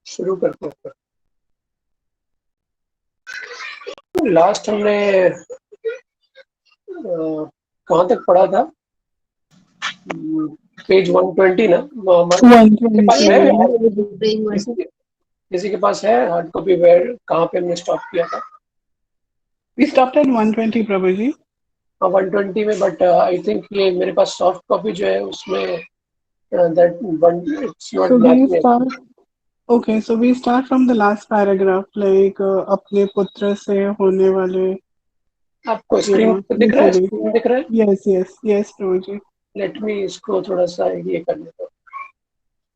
शुरू करते हैं। लास्ट हमने कहाँ तक पढ़ा था? पेज 120 ना? के पास है? 120 किसी के पास है हार्ड कॉपी? वेयर कहाँ पे हमने स्टॉप किया था? We stopped at 120, प्रभु जी. 120 में, बट आई थिंक ये मेरे पास सॉफ्ट कॉपी जो है उसमें that one it's not So we matching. start. Okay, so we start from the last paragraph, like अपने पुत्र से होने वाले. आपको स्क्रीन दिख रहा है? Literally. स्क्रीन दिख रहा है? Yes, प्रभु जी. लेट मी इसको थोड़ा सा ये करने दो,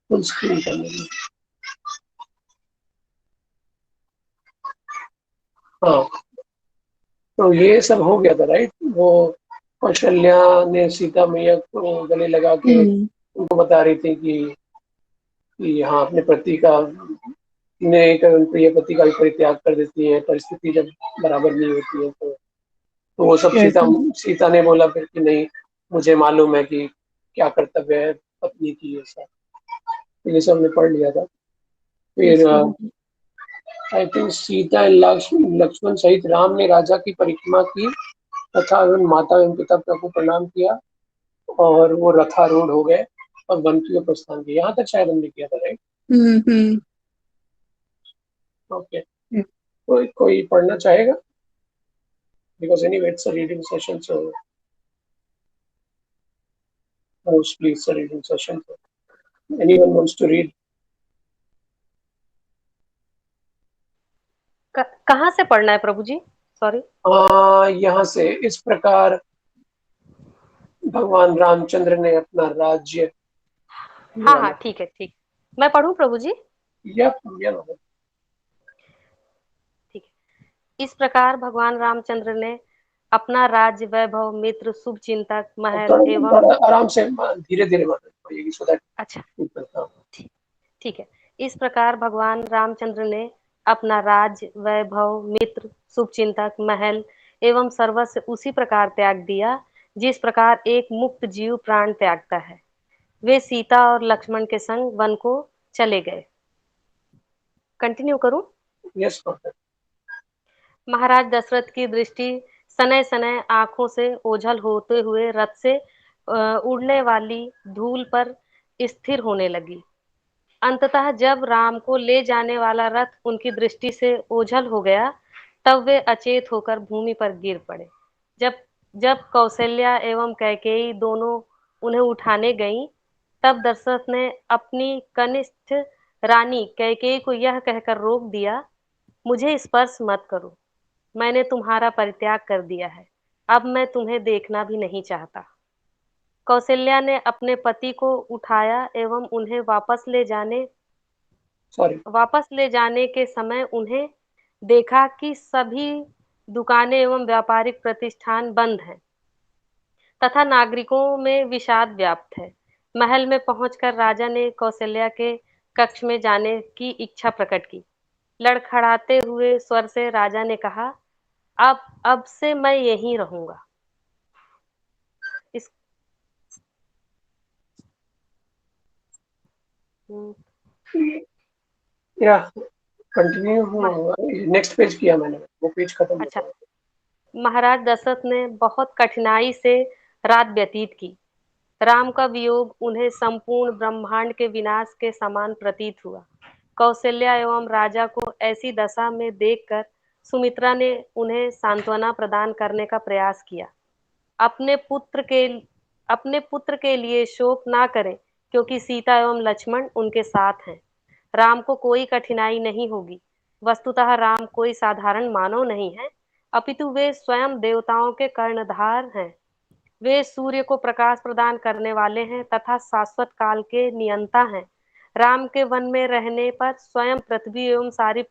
फुल स्क्रीन करने दो। हाँ, तो ये सब हो गया था, राइट? वो कौशल्या ने सीता मैया को गले लगा के उनको बता रही थी कि हाँ, अपने पति का प्रिय पति का भी परित्याग कर देती है, परिस्थिति जब बराबर नहीं होती है तो वो सब Yes. सीता ने बोला फिर कि नहीं, मुझे मालूम है कि क्या कर्तव्य है पत्नी की। ये सब हमने पढ़ लिया था। फिर आई थिंक सीता लक्ष्मण सहित राम ने राजा की परिक्रमा की तथा उन माता एवं पिता को प्रणाम किया और वो रथारूढ़ हो गए और वन की ओर प्रस्थान किया। यहाँ तक शायद हमने किया था, राइट? ओके, कोई पढ़ना चाहेगा? Because anyway it's a reading session, so mostly it's a reading session. Anyone wants to read? कहाँ से पढ़ना है प्रभु जी? सॉरी। यहाँ से, इस प्रकार भगवान रामचंद्र ने अपना राज्य। हाँ, ठीक है। मैं पढ़ूं प्रभु जी? ठीक है। इस प्रकार भगवान रामचंद्र ने अपना राज्य, वैभव, मित्र, शुभ चिंतक, महल एवं आराम से, धीरे धीरे अच्छा, ठीक है। इस प्रकार भगवान रामचंद्र ने अपना राज्य, वैभव, मित्र, शुभचिंतक, महल एवं सर्वस्व उसी प्रकार त्याग दिया जिस प्रकार एक मुक्त जीव प्राण त्यागता है। वे सीता और लक्ष्मण के संग वन को चले गए। कंटिन्यू करूं? यस। महाराज दशरथ की दृष्टि सनय सनय आंखों से ओझल होते हुए रथ से उड़ने वाली धूल पर स्थिर होने लगी। अंततः जब राम को ले जाने वाला रथ उनकी दृष्टि से ओझल हो गया, तब वे अचेत होकर भूमि पर गिर पड़े। जब जब कौशल्या एवं कैकेयी दोनों उन्हें उठाने गईं, तब दशरथ ने अपनी कनिष्ठ रानी कैकेयी को यह कहकर रोक दिया, मुझे स्पर्श मत करो, मैंने तुम्हारा परित्याग कर दिया है, अब मैं तुम्हें देखना भी नहीं चाहता। कौशल्या ने अपने पति को उठाया एवं उन्हें वापस ले जाने के समय उन्हें देखा कि सभी दुकानें एवं व्यापारिक प्रतिष्ठान बंद हैं तथा नागरिकों में विषाद व्याप्त है। महल में पहुंचकर राजा ने कौशल्या के कक्ष में जाने की इच्छा प्रकट की। लड़खड़ाते हुए स्वर से राजा ने कहा, अब से मैं यहीं रहूंगा। इस या कंटिन्यू, नेक्स्ट पेज किया मैंने, वो पेज खत्म हो अच्छा। महाराज दशरथ ने बहुत कठिनाई से रात व्यतीत की। राम का वियोग उन्हें संपूर्ण ब्रह्मांड के विनाश के समान प्रतीत हुआ। कौशल्या एवं राजा को ऐसी दशा में देखकर सुमित्रा ने उन्हें सांत्वना प्रदान करने का प्रयास किया। अपने पुत्र के लिए शोक ना करें, क्योंकि सीता एवं लक्ष्मण उनके साथ हैं। राम को कोई कठिनाई नहीं होगी। वस्तुतः राम कोई साधारण मानव नहीं है, अपितु वे स्वयं देवताओं के कर्णधार हैं। वे सूर्य को प्रकाश प्रदान करने वाले हैं तथा शाश्वत काल के नियंता हैं। राम के वन में रहने पर स्वयं पृथ्वी एवं सारी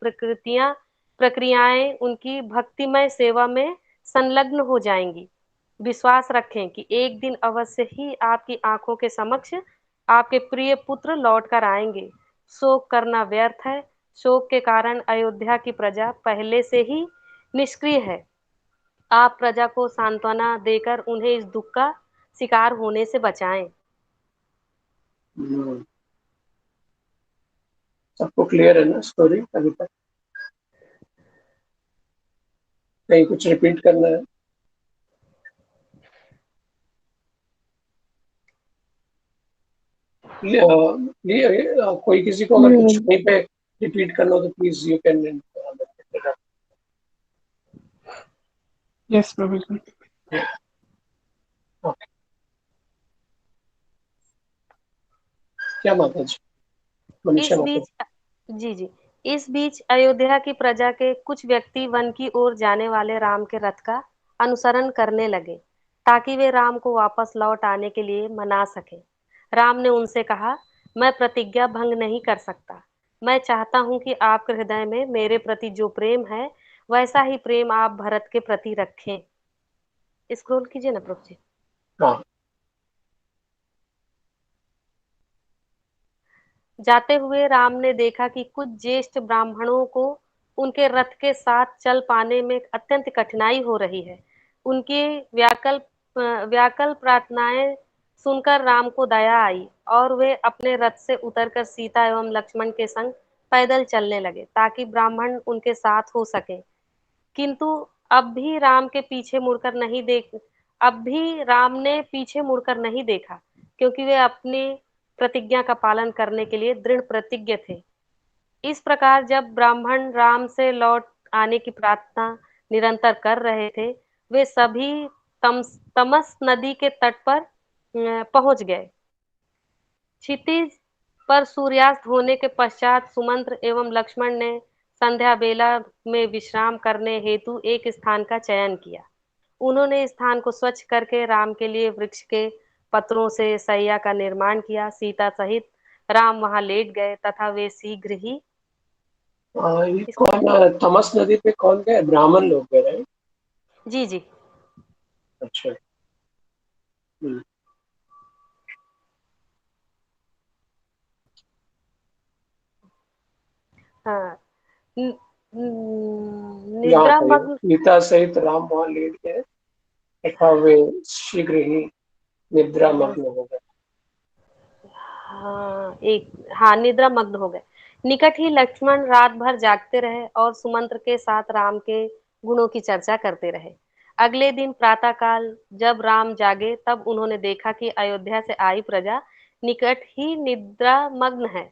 प्रक्रियाएं उनकी भक्तिमय सेवा में संलग्न हो जाएंगी। विश्वास रखें कि एक दिन अवश्य ही आपकी आंखों के समक्ष आपके प्रिय पुत्र लौट कर आएंगे। शोक करना व्यर्थ है। शोक के कारण अयोध्या की प्रजा पहले से ही निष्क्रिय है। आप प्रजा को सांत्वना देकर उन्हें इस दुख का शिकार होने से बचाएं। सबको क्लियर है ना स्टोरी अभी तक? कहीं कुछ रिपीट करना है? कोई किसी को अगर कुछ वहीं पे रिपीट करना हो तो प्लीज यू कैन। यस प्रभु जी। क्या माता जी? मनीषा इस माता जी। बीच जी इस बीच अयोध्या की प्रजा के कुछ व्यक्ति वन की ओर जाने वाले राम के रथ का अनुसरण करने लगे ताकि वे राम को वापस लौट आने के लिए मना सके। राम ने उनसे कहा, मैं प्रतिज्ञा भंग नहीं कर सकता। मैं चाहता हूं कि आपके हृदय में मेरे प्रति जो प्रेम है वैसा ही प्रेम आप भरत के प्रति रखें। स्क्रॉल कीजिए ना प्रभु जी। हाँ। जाते हुए राम ने देखा कि कुछ ज्येष्ठ ब्राह्मणों को उनके रथ के साथ चल पाने में अत्यंत कठिनाई हो रही है। उनकी व्याकुल प्रार्थनाएं सुनकर राम को दया आई और वे अपने रथ से उतरकर सीता एवं लक्ष्मण के संग पैदल चलने लगे ताकि ब्राह्मण उनके साथ हो सके। किंतु अब भी राम के पीछे मुड़कर नहीं देख अब भी राम ने पीछे मुड़कर नहीं देखा, क्योंकि वे अपनी प्रतिज्ञा का पालन करने के लिए दृढ़ प्रतिज्ञ थे। इस प्रकार जब ब्राह्मण राम से लौट आने की प्रार्थना निरंतर कर रहे थे, वे सभी तमस नदी के तट पर पहुंच गए। क्षितिज पर सूर्यास्त होने के पश्चात सुमंत्र एवं लक्ष्मण ने संध्या बेला में विश्राम करने हेतु एक स्थान का चयन किया। उन्होंने स्थान को स्वच्छ करके राम के लिए वृक्ष के पत्रों से सैया का निर्माण किया। सीता सहित राम वहां लेट गए तथा वे शीघ्र ही ये कौन तमस नदी पे कौन गए? ब्राह्मण लोग गए राइट? जी जी अच्छा। हाँ। यहाँ निद्रा पे मग्न सीता सहित राम वहां लेट गए तथा वे शीघ्र ही निद्रा मग्न हो गए। हाँ निद्रा मग्न हो गए। निकट ही लक्ष्मण रात भर जागते रहे और सुमंत्र के साथ राम के गुणों की चर्चा करते रहे। अगले दिन प्रातःकाल जब राम जागे तब उन्होंने देखा कि अयोध्या से आई प्रजा निकट ही निद्रा मग्न है।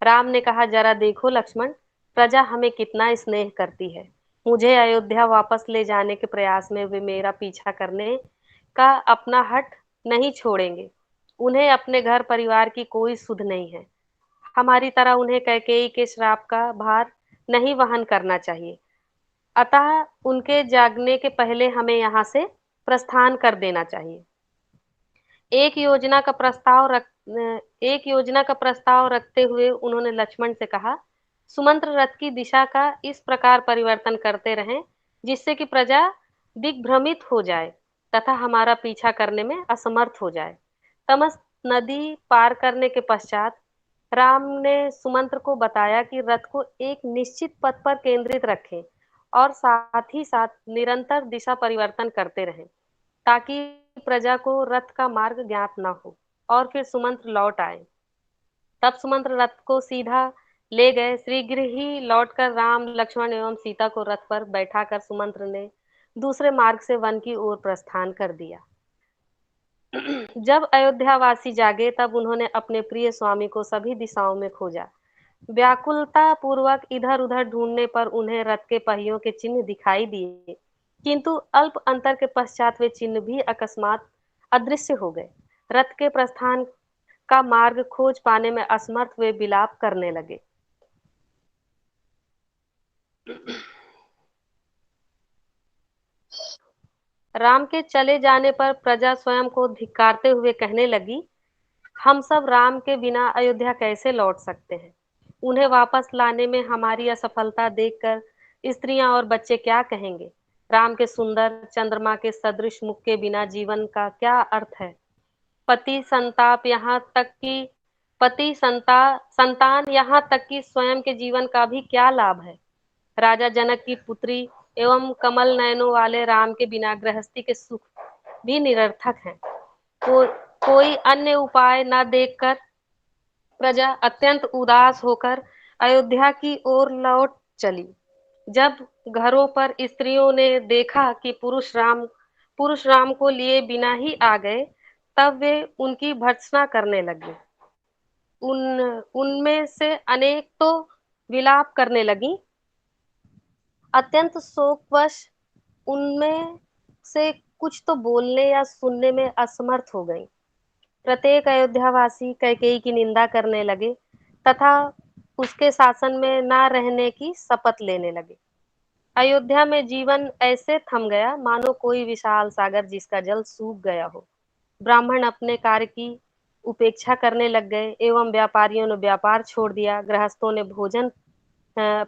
राम ने कहा, जरा देखो लक्ष्मण, प्रजा हमें कितना स्नेह करती है। मुझे अयोध्या वापस ले जाने के प्रयास में वे मेरा पीछा करने का अपना हठ नहीं छोड़ेंगे। उन्हें अपने घर परिवार की कोई सुध नहीं है। हमारी तरह उन्हें कैकेयी के श्राप का भार नहीं वहन करना चाहिए। अतः उनके जागने के पहले हमें यहाँ से प्रस्थान कर देना चाहिए। एक योजना का प्रस्ताव रख एक योजना का प्रस्ताव रखते हुए उन्होंने लक्ष्मण से कहा, सुमंत्र रथ की दिशा का इस प्रकार परिवर्तन करते रहें जिससे कि प्रजा दिग्भ्रमित हो जाए तथा हमारा पीछा करने में असमर्थ हो जाए। तमस नदी पार करने के पश्चात राम ने सुमंत्र को बताया कि रथ को एक निश्चित पथ पर केंद्रित रखें और साथ ही साथ निरंतर दिशा परिवर्तन करते रहें ताकि प्रजा को रथ का मार्ग ज्ञात न हो और फिर सुमंत्र लौट आए। तब सुमंत्र रथ को सीधा ले गए। शीघ्र ही लौटकर राम लक्ष्मण एवं सीता को रथ पर बैठाकर सुमंत्र ने दूसरे मार्ग से वन की ओर प्रस्थान कर दिया। जब अयोध्यावासी जागे तब उन्होंने अपने प्रिय स्वामी को सभी दिशाओं में खोजा। व्याकुलता पूर्वक इधर उधर ढूंढने पर उन्हें रथ के पहियों के चिन्ह दिखाई दिए, किंतु अल्प अंतर के पश्चात वे चिन्ह भी अकस्मात अदृश्य हो गए। रथ के प्रस्थान का मार्ग खोज पाने में असमर्थ वे विलाप करने लगे। राम के चले जाने पर प्रजा स्वयं को धिक्कारते हुए कहने लगी, हम सब राम के बिना अयोध्या कैसे लौट सकते हैं? उन्हें वापस लाने में हमारी असफलता देखकर स्त्रियां और बच्चे क्या कहेंगे? राम के सुंदर चंद्रमा के सदृश मुख के बिना जीवन का क्या अर्थ है? पति संताप यहाँ तक कि पति संतान यहाँ तक कि स्वयं के जीवन का भी क्या लाभ है? राजा जनक की पुत्री एवं कमल नयनों वाले राम के बिना गृहस्थी के सुख भी निरर्थक हैं। कोई अन्य उपाय न देखकर प्रजा अत्यंत उदास होकर अयोध्या की ओर लौट चली। जब घरों पर स्त्रियों ने देखा कि पुरुष राम को लिए बिना ही आ गए, तब वे उनकी भर्त्सना करने लगी। उनमें से अनेक तो विलाप करने लगी। अत्यंत शोकवश उनमें से कुछ तो बोलने या सुनने में असमर्थ हो गई। प्रत्येक अयोध्यावासी कैकेयी की निंदा करने लगे तथा उसके शासन में न रहने की शपथ लेने लगे। अयोध्या में जीवन ऐसे थम गया मानो कोई विशाल सागर जिसका जल सूख गया हो। ब्राह्मण अपने कार्य की उपेक्षा करने लग गए एवं व्यापारियों ने व्यापार छोड़ दिया। गृहस्थों ने भोजन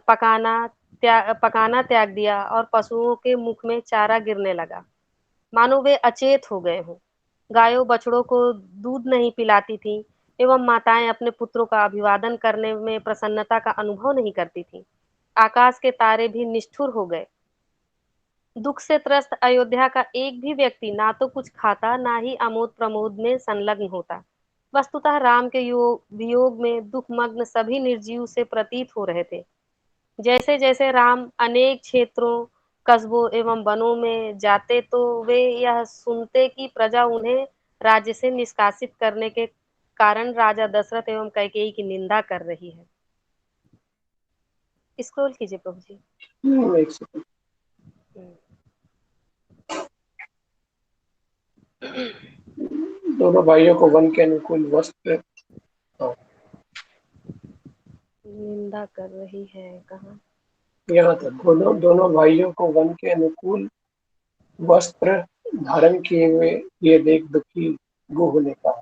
पकाना त्याग दिया और पशुओं के मुख में चारा गिरने लगा मानो वे अचेत हो गए हों। गायों बछड़ों को दूध नहीं पिलाती थीं एवं माताएं अपने पुत्रों का अभिवादन करने में प्रसन्नता का अनुभव नहीं करती थीं। आकाश के तारे भी निष्ठुर हो गए। दुख से त्रस्त अयोध्या का एक भी व्यक्ति ना तो कुछ खाता ना ही आमोद प्रमोद में संलग्न होता। वस्तुतः राम के वियोग में दुखमग्न सभी निर्जीव से प्रतीत हो रहे थे। जैसे जैसे राम अनेक क्षेत्रों, कस्बों एवं वनों में जाते तो वे यह सुनते कि प्रजा उन्हें राज्य से निष्कासित करने के कारण राजा दशरथ एवं कैकेयी की निंदा कर रही है। स्क्रॉल कीजिए प्रभु जी। एक सेकंड। दोनों भाइयों को वन के अनुकूल वस्त्र निंदा कर रही है कहाँ? यहाँ तक दोनों भाइयों को वन के अनुकूल वस्त्र धारण किए हुए ये देख दुखी गुह ने कहा।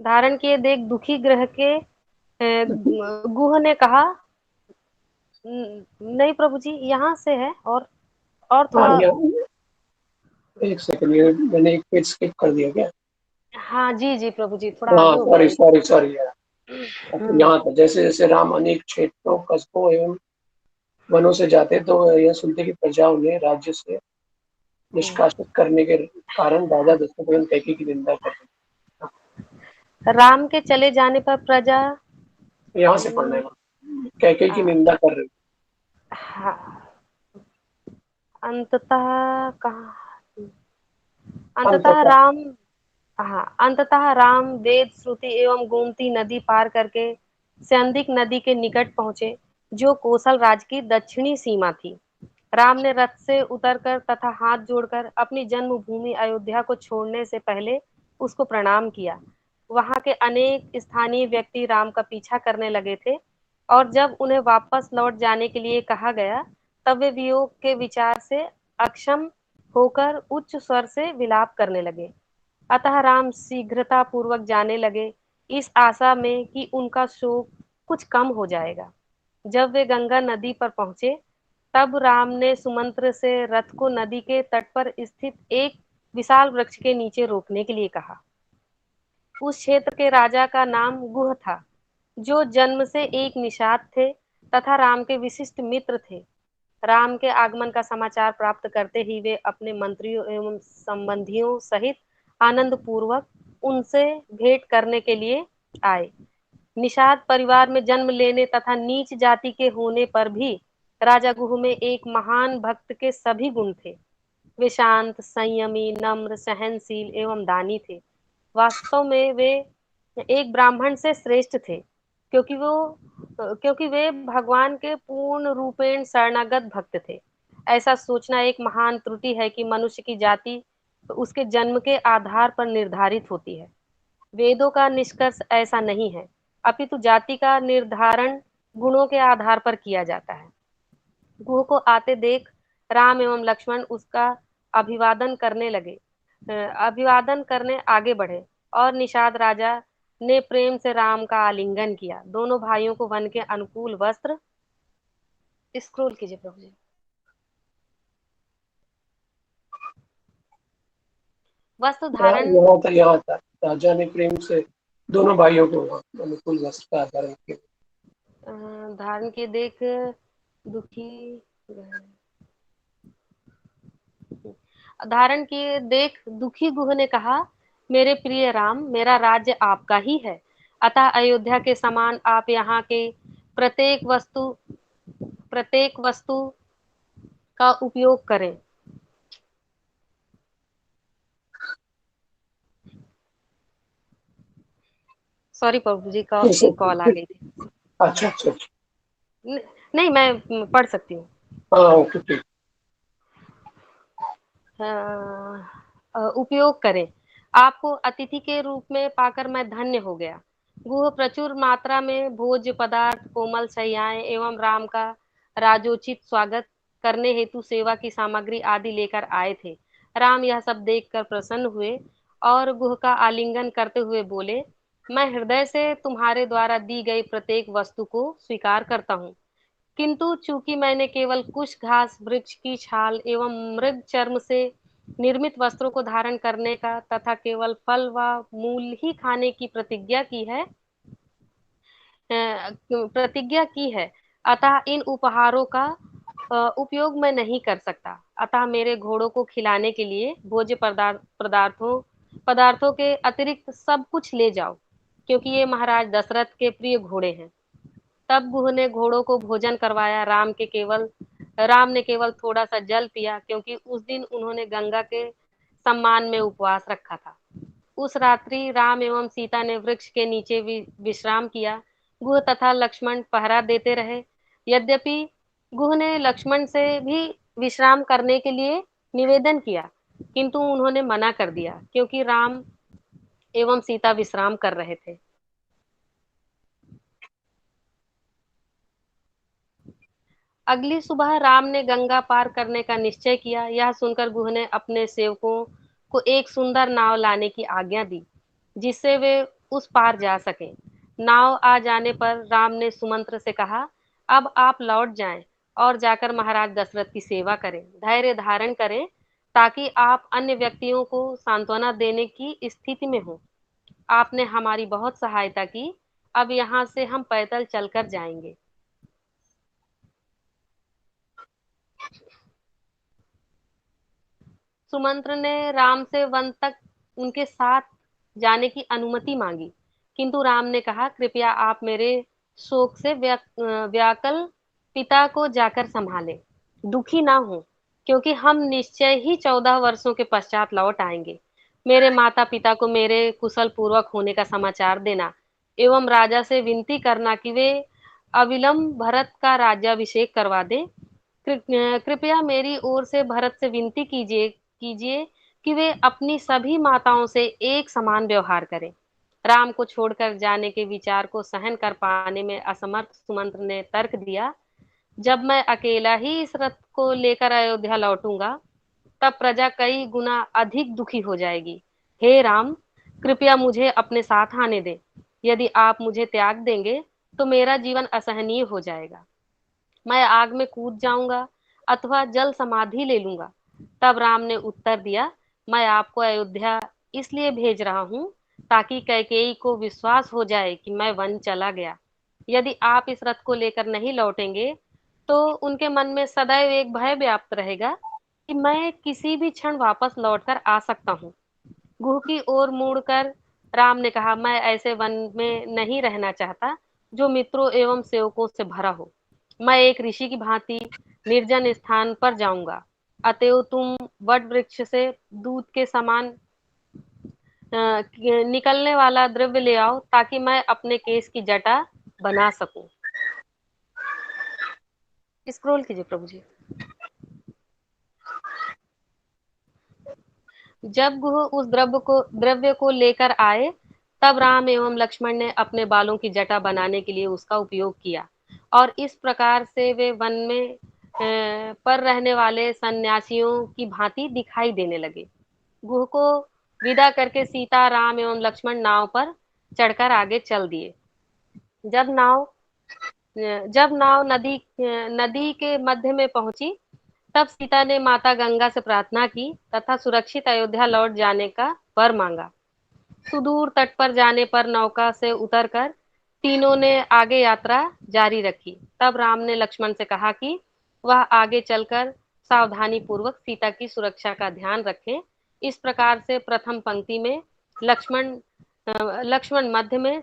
धारण किए देख दुखी ग्रह के गुह ने कहा। नहीं प्रभु जी, यहाँ से है और हाँ, थोड़ा। एक सेकंड, ये मैंने एक पेज स्किप कर दिया क्या? हाँ जी जी प्रभु जी, थोड़ा हाँ, आगे हो गया। सॉरी यार। यहाँ पर जैसे जैसे राम अनेक क्षेत्रों, कस्बों एवं वनों से जाते तो यह सुनते कि प्रजा उन्हें राज्य से निष्कासित करने के कारण राजा दशरथ एवं कैकेयी की निंदा कर रहे। राम के चले जाने पर प्रजा यहाँ से पढ़ना है, कैकेयी की निंदा कर रही। हाँ, अंततः कहाँ? अंततः राम वेद श्रुति एवं गोमती नदी पार करके स्यंदिक नदी के निकट पहुंचे, जो कौशल राज की दक्षिणी सीमा थी। राम ने रथ से उतरकर तथा हाथ जोड़कर अपनी जन्मभूमि अयोध्या को छोड़ने से पहले उसको प्रणाम किया। वहां के अनेक स्थानीय व्यक्ति राम का पीछा करने लगे थे और जब उन्हें वापस लौट जाने के लिए कहा गया, तब वे वियोग के विचार से अक्षम होकर उच्च स्वर से विलाप करने लगे। अतः राम शीघ्रता पूर्वक जाने लगे, इस आशा में कि उनका शोक कुछ कम हो जाएगा। जब वे गंगा नदी पर पहुंचे, तब राम ने सुमंत्र से रथ को नदी के तट पर स्थित एक विशाल वृक्ष के नीचे रोकने के लिए कहा। उस क्षेत्र के राजा का नाम गुह था, जो जन्म से एक निषाद थे तथा राम के विशिष्ट मित्र थे। राम के आगमन का समाचार प्राप्त करते ही वे अपने मंत्रियों एवं संबंधियों सहित आनंद पूर्वक उनसे भेंट करने के लिए आए। निषाद परिवार में जन्म लेने तथा नीच जाति के होने पर भी राजा गुह में एक महान भक्त के सभी गुण थे। वे शांत, संयमी, नम्र, सहनशील एवं दानी थे। वास्तव में वे एक ब्राह्मण से श्रेष्ठ थे, क्योंकि वे भगवान के पूर्ण रूपेण शरणागत भक्त थे। ऐसा सोचना एक महान त्रुटि है कि मनुष्य की जाति उसके जन्म के आधार पर निर्धारित होती है। वेदों का निष्कर्ष ऐसा नहीं है, अपितु जाति का निर्धारण गुणों के आधार पर किया जाता है। गुह को आते देख राम एवं लक्ष्मण उसका अभिवादन करने आगे बढ़े और निषाद राजा ने प्रेम से राम का आलिंगन किया। दोनों भाइयों को वन के अनुकूल वस्त्र, स्क्रॉल कीजिए प्रभु जी, वस्त्र धारण यहाँ था राजा ने प्रेम से दोनों भाइयों को अनुकूल वस्त्र का धारण किया। धारण के देख दुखी धारण किए देख दुखी गुह ने कहा, मेरे प्रिय राम, मेरा राज्य आपका ही है, अतः अयोध्या के समान आप यहाँ के प्रत्येक वस्तु का उपयोग करें। सॉरी प्रभु जी, एक कॉल आ गई थी। अच्छा अच्छा अच्छा। नहीं, मैं पढ़ सकती हूँ। हाँ ओके ठीक। उपयोग करें। आपको अतिथि के रूप में पाकर मैं धन्य हो गया। गुह प्रचुर मात्रा में भोज्य पदार्थ, कोमल शैयाएं एवं राम का राजोचित स्वागत करने हेतु सेवा की सामग्री आदि लेकर आए थे। राम यह सब देखकर प्रसन्न हुए और गुह का आलिंगन करते हुए बोले, मैं हृदय से तुम्हारे द्वारा दी गई प्रत्येक वस्तु को स्वीकार करता हूँ, किंतु चूंकि मैंने केवल कुश घास, वृक्ष की छाल एवं मृग चर्म से निर्मित वस्त्रों को धारण करने का तथा केवल फल व मूल ही खाने की प्रतिज्ञा की है, अतः इन उपहारों का उपयोग मैं नहीं कर सकता। अतः मेरे घोड़ों को खिलाने के लिए भोज्य पदार्थों के अतिरिक्त सब कुछ ले जाओ, क्योंकि ये महाराज दशरथ के प्रिय घोड़े हैं। तब गुह ने घोड़ों को भोजन करवाया। राम ने केवल थोड़ा सा जल पिया, क्योंकि उस दिन उन्होंने गंगा के सम्मान में उपवास रखा था। उस रात्रि राम एवं सीता ने वृक्ष के नीचे विश्राम किया। गुह तथा लक्ष्मण पहरा देते रहे। यद्यपि गुह ने लक्ष्मण से भी विश्राम करने के लिए निवेदन किया, किंतु उन्होंने मना कर दिया, क्योंकि राम एवं सीता विश्राम कर रहे थे। अगली सुबह राम ने गंगा पार करने का निश्चय किया। यह सुनकर गुह ने अपने सेवकों को एक सुंदर नाव लाने की आज्ञा दी, जिससे वे उस पार जा सकें। नाव आ जाने पर राम ने सुमंत्र से कहा, अब आप लौट जाएं और जाकर महाराज दशरथ की सेवा करें, धैर्य धारण करें, ताकि आप अन्य व्यक्तियों को सांत्वना देने की स्थिति में हो। आपने हमारी बहुत सहायता की, अब यहाँ से हम पैदल चलकर जाएंगे। सुमंत्र ने राम से वन तक उनके साथ जाने की अनुमति मांगी, किंतु राम ने कहा, कृपया आप मेरे शोक से व्याकुल पिता को जाकर संभालें, दुखी ना हो, क्योंकि हम निश्चय ही 14 वर्षों के पश्चात लौट आएंगे। मेरे माता पिता को मेरे कुशल पूर्वक होने का समाचार देना एवं राजा से विनती करना कि वे अविलंब भरत का राज्याभिषेक करवा दें। कृपया मेरी ओर से भरत से विनती कीजिए कि वे अपनी सभी माताओं से एक समान व्यवहार करें। राम को छोड़कर जाने के विचार को सहन कर पाने में असमर्थ सुमंत्र ने तर्क दिया, जब मैं अकेला ही इस रथ को लेकर अयोध्या लौटूंगा, तब प्रजा कई गुना अधिक दुखी हो जाएगी। हे राम, कृपया मुझे अपने साथ आने दें। यदि आप मुझे त्याग देंगे तो मेरा जीवन असहनीय हो जाएगा। मैं आग में कूद जाऊंगा अथवा जल समाधि ले लूंगा। तब राम ने उत्तर दिया, मैं आपको अयोध्या इसलिए भेज रहा हूं ताकि कैकेयी को विश्वास हो जाए कि मैं वन चला गया। यदि आप इस रथ को लेकर नहीं लौटेंगे तो उनके मन में सदैव एक भय व्याप्त रहेगा कि मैं किसी भी क्षण वापस लौटकर आ सकता हूँ। गुह की ओर मुड़कर राम ने कहा, मैं ऐसे वन में नहीं रहना चाहता जो मित्रों एवं सेवकों से भरा हो। मैं एक ऋषि की भांति निर्जन स्थान पर जाऊंगा। अतएव तुम वट वृक्ष से दूध के समान निकलने वाला द्रव्य ले आओ, ताकि मैं अपने केश की जटा बना सकूं। स्क्रॉल कीजिए प्रभु जी। जब गुह उस द्रव्य को लेकर आए, तब राम एवं लक्ष्मण ने अपने बालों की जटा बनाने के लिए उसका उपयोग किया, और इस प्रकार से वे वन में पर रहने वाले सन्यासियों की भांति दिखाई देने लगे। गुह को विदा करके सीता, राम एवं लक्ष्मण नाव पर चढ़कर आगे चल दिए। जब नाव नदी के मध्य में पहुंची, तब सीता ने माता गंगा से प्रार्थना की तथा सुरक्षित अयोध्या लौट जाने का वर मांगा। सुदूर तट पर जाने पर नौका से उतरकर तीनों ने आगे यात्रा जारी रखी। तब राम ने लक्ष्मण से कहा कि वह आगे चलकर सावधानी पूर्वक सीता की सुरक्षा का ध्यान रखें। इस प्रकार से प्रथम पंक्ति में लक्ष्मण मध्य में,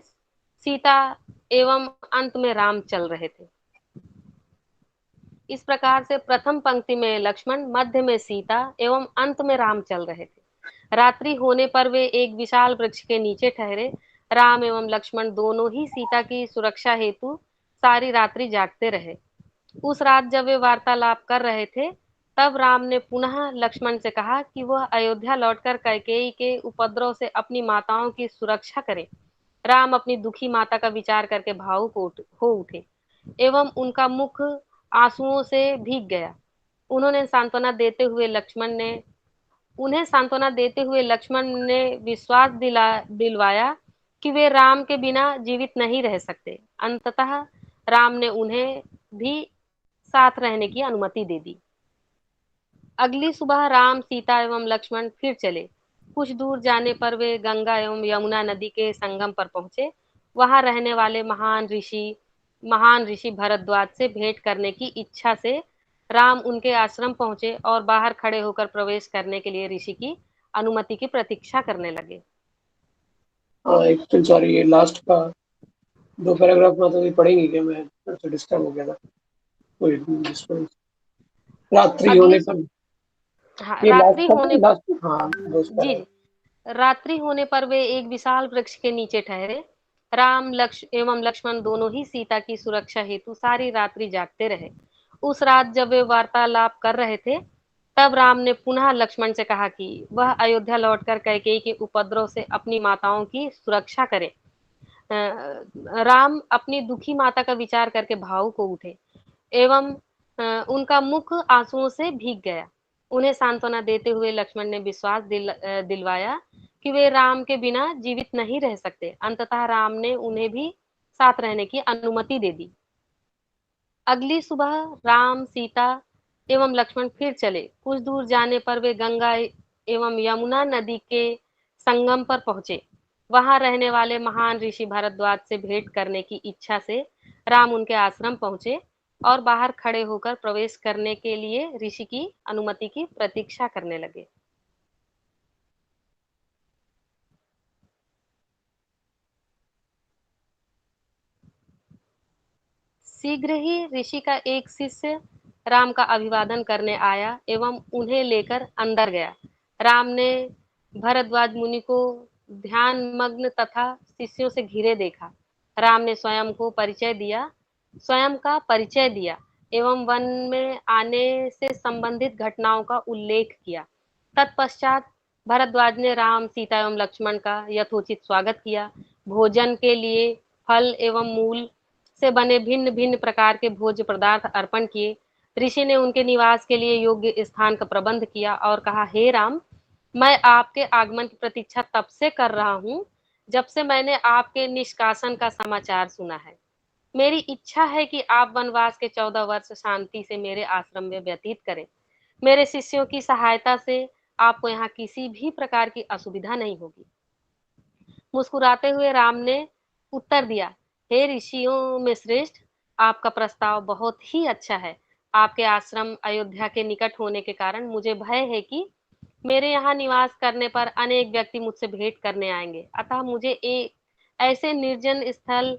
सीता एवं अंत में राम चल रहे थे। इस प्रकार से प्रथम पंक्ति में लक्ष्मण, मध्य में सीता एवं अंत में राम चल रहे थे। रात्रि होने पर वे एक विशाल वृक्ष के नीचे ठहरे। राम एवं लक्ष्मण दोनों ही सीता की सुरक्षा हेतु सारी रात्रि जागते रहे। उस रात जब वे वार्तालाप कर रहे थे, तब राम ने पुनः लक्ष्मण से कहा कि वह अयोध्या लौटकर कैकेयी के उपद्रव से अपनी माताओं की सुरक्षा करे। राम अपनी दुखी माता का विचार करके भावुक हो उठे एवं उनका मुख आंसुओं से भीग गया। उन्हें सांत्वना देते हुए लक्ष्मण ने विश्वास दिलवाया कि वे राम के बिना जीवित नहीं रह सकते। अंततः राम ने उन्हें भी साथ रहने की अनुमति दे दी। अगली सुबह राम, सीता एवं लक्ष्मण फिर चले। कुछ दूर जाने पर वे गंगा एवं यमुना नदी के संगम पर पहुंचे। वहां रहने वाले महान ऋषि भरद्वाज से भेंट करने की इच्छा से राम उनके आश्रम पहुंचे और बाहर खड़े होकर प्रवेश करने के लिए ऋषि की अनुमति की प्रतीक्षा करने लगे। एक सॉरी, ये लास्ट का 2 पैराग्राफ में तो भी पढ़ेंगे कि मैं थोड़ा सा डिस्टर्ब हो गया था, कोई डिस्टर्ब। रात्रि होने पर ये रात्रि लास्ट होने लास्ट हाँ दोस्त जी रात्रि होने पर वे एक विशाल वृक्ष के नीचे ठहरे। राम एवं लक्ष्मण दोनों ही सीता की सुरक्षा हेतु सारी रात्रि जागते रहे। उस रात जब वे वार्तालाप कर रहे थे, तब राम ने पुनः लक्ष्मण से कहा कि वह अयोध्या लौटकर कैकेयी के उपद्रव से अपनी माताओं की सुरक्षा करे। राम अपनी दुखी माता का विचार करके भावुक हो उठे एवं उनका मुख आंसुओं से भीग गया। उन्हें सांत्वना देते हुए लक्ष्मण ने विश्वास दिलवाया कि वे राम के बिना जीवित नहीं रह सकते। अंततः राम ने उन्हें भी साथ रहने की अनुमति दे दी। अगली सुबह राम, सीता एवं लक्ष्मण फिर चले। कुछ दूर जाने पर वे गंगा एवं यमुना नदी के संगम पर पहुंचे। वहां रहने वाले महान ऋषि भरद्वाज से भेंट करने की इच्छा से राम उनके आश्रम पहुंचे और बाहर खड़े होकर प्रवेश करने के लिए ऋषि की अनुमति की प्रतीक्षा करने लगे। शीघ्र ही ऋषि का एक शिष्य राम का अभिवादन करने आया एवं उन्हें लेकर अंदर गया। राम ने भरद्वाज मुनि को ध्यान मग्न तथा शिष्यों से घिरे देखा। राम ने स्वयं का परिचय दिया एवं वन में आने से संबंधित घटनाओं का उल्लेख किया। तत्पश्चात भरद्वाज ने राम, सीता एवं लक्ष्मण का यथोचित स्वागत किया। भोजन के लिए फल एवं मूल से बने भिन्न भिन्न प्रकार के भोज्य पदार्थ अर्पण किए। ऋषि ने उनके निवास के लिए योग्य स्थान का प्रबंध किया और कहा, हे राम, मैं आपके आगमन की प्रतीक्षा तब से कर रहा हूँ जब से मैंने आपके निष्कासन का समाचार सुना है। मेरी इच्छा है कि आप वनवास के 14 वर्ष शांति से मेरे आश्रम में व्यतीत करें। मेरे शिष्यों की सहायता से आपको यहाँ किसी भी प्रकार की असुविधा नहीं होगी। मुस्कुराते हुए राम ने उत्तर दिया, हे ऋषियों में श्रेष्ठ, आपका प्रस्ताव बहुत ही अच्छा है। आपके आश्रम अयोध्या के निकट होने के कारण मुझे भय है कि मेरे यहाँ निवास करने पर अनेक व्यक्ति मुझसे भेंट करने आएंगे। अतः मुझे एक ऐसे निर्जन स्थल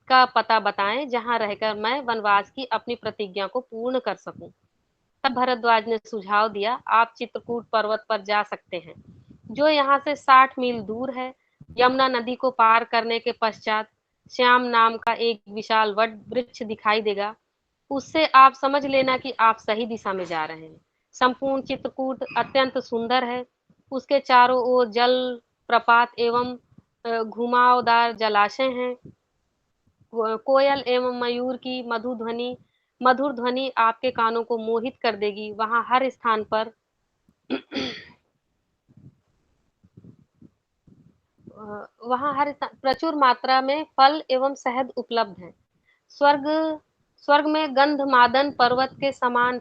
का पता बताएं जहां रहकर मैं वनवास की अपनी प्रतिज्ञा को पूर्ण कर सकूं। तब भरद्वाज ने सुझाव दिया, आप चित्रकूट पर्वत पर जा सकते हैं, जो यहाँ से 60 मील दूर है। यमुना नदी को पार करने के पश्चात श्याम नाम का एक विशाल वट वृक्ष दिखाई देगा। उससे आप समझ लेना कि आप सही दिशा में जा रहे हैं। संपूर्ण चित्रकूट अत्यंत सुंदर है। उसके चारों ओर जल प्रपात एवं घुमावदार जलाशय हैं। कोयल एवं मयूर की मधुर ध्वनि आपके कानों को मोहित कर देगी। वहां हर स्थान पर प्रचुर मात्रा में फल एवं शहद उपलब्ध है। स्वर्ग में गंधमादन पर्वत के समान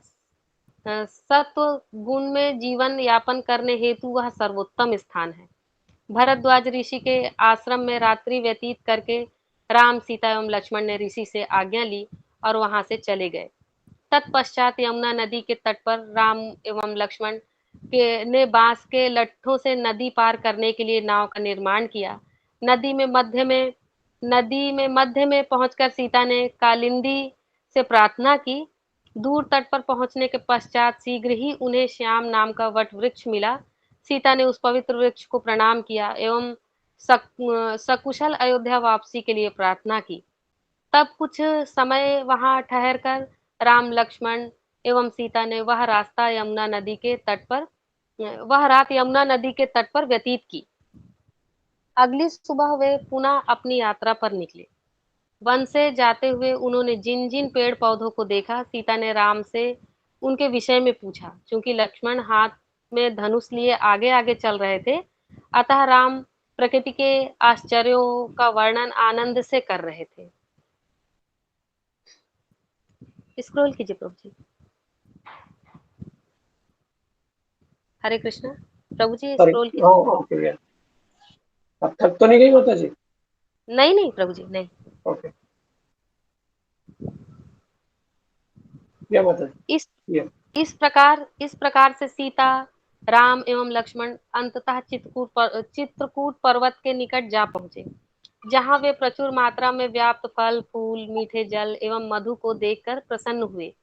सत्व गुण में जीवन यापन करने हेतु वह सर्वोत्तम स्थान है। भरद्वाज ऋषि के आश्रम में रात्रि व्यतीत करके राम, सीता एवं लक्ष्मण ने ऋषि से आज्ञा ली और वहां से चले गए। तत्पश्चात यमुना नदी के तट पर राम एवं लक्ष्मण ने बांस के लट्ठों से नदी पार करने के लिए नाव का निर्माण किया। नदी में मध्य में नदी में मध्य में पहुंचकर सीता ने कालिंदी से प्रार्थना की। दूर तट पर पहुंचने के पश्चात शीघ्र ही उन्हें श्याम नाम का वट वृक्ष मिला। सीता ने उस पवित्र वृक्ष को प्रणाम किया एवं सकुशल अयोध्या वापसी के लिए प्रार्थना की। तब कुछ समय वहां ठहरकर राम, लक्ष्मण एवं सीता ने वह रात यमुना नदी के तट पर व्यतीत की। अगली सुबह वे पुनः अपनी यात्रा पर निकले। वन से जाते हुए उन्होंने जिन जिन पेड़ पौधों को देखा, सीता ने राम से उनके विषय में पूछा। चूंकि लक्ष्मण हाथ में धनुष लिए आगे आगे चल रहे थे, अतः राम प्रकृति के आश्चर्यों का वर्णन आनंद से कर रहे थे। स्क्रॉल कीजिए प्रभु जी। हरे कृष्णा। प्रभु जी स्क्रॉल कीजिए। ओके, अब थक तो नहीं गई माता जी? नहीं नहीं प्रभु जी, नहीं। ओके, क्या माता जी? इस प्रकार से सीता, राम एवं लक्ष्मण अंततः चित्रकूट पर्वत के निकट जा पहुंचे, जहां वे प्रचुर मात्रा में व्याप्त फल, फूल, मीठे जल एवं मधु को देखकर प्रसन्न हुए।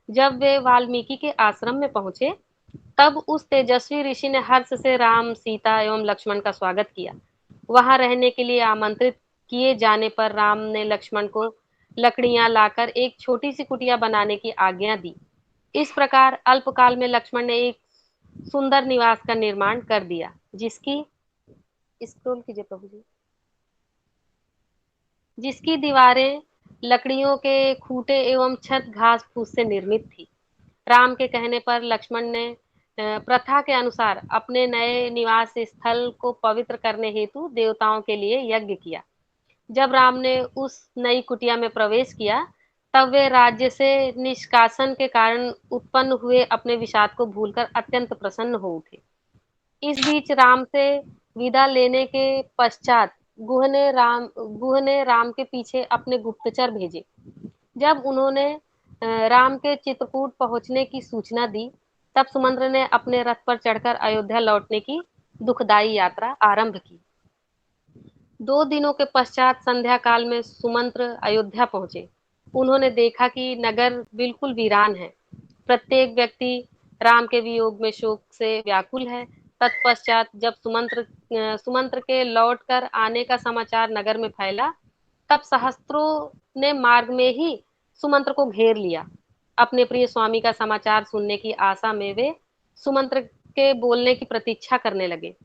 जब वे वाल्मीकि के आश्रम में पहुंचे, तब उस तेजस्वी ऋषि ने हर्ष से राम, सीता एवं लक्ष्मण का स्वागत किया। वहां रहने के लिए आमंत्रित किए जाने पर राम ने लक्ष्मण को लकड़ियां लाकर एक छोटी सी कुटिया बनाने की आज्ञा दी। इस प्रकार अल्पकाल में लक्ष्मण ने एक सुंदर निवास का निर्माण कर दिया, जिसकी दीवारें लकड़ियों के खूंटे एवं छत घास फूस से निर्मित थी। राम के कहने पर लक्ष्मण ने प्रथा के अनुसार अपने नए निवास स्थल को पवित्र करने हेतु देवताओं के लिए यज्ञ किया। जब राम ने उस नई कुटिया में प्रवेश किया, तब वे राज्य से निष्कासन के कारण उत्पन्न हुए अपने विषाद को भूलकर अत्यंत प्रसन्न हो उठे। इस बीच राम से विदा लेने के पश्चात गुह ने राम के पीछे अपने गुप्तचर भेजे। जब उन्होंने राम के चित्रकूट पहुंचने की सूचना दी, तब सुमंत्र ने अपने रथ पर चढ़कर अयोध्या लौटने की दुखदायी यात्रा आरंभ की। 2 दिनों के पश्चात संध्या काल में सुमंत्र अयोध्या पहुंचे। उन्होंने देखा कि नगर बिल्कुल वीरान है। प्रत्येक व्यक्ति राम के वियोग में शोक से व्याकुल है। तत्पश्चात जब सुमंत्र के लौटकर आने का समाचार नगर में फैला, तब सहस्त्रों ने मार्ग में ही सुमंत्र को घेर लिया। अपने प्रिय स्वामी का समाचार सुनने की आशा में वे सुमंत्र के बोलने की प्रतीक्षा करने लगे।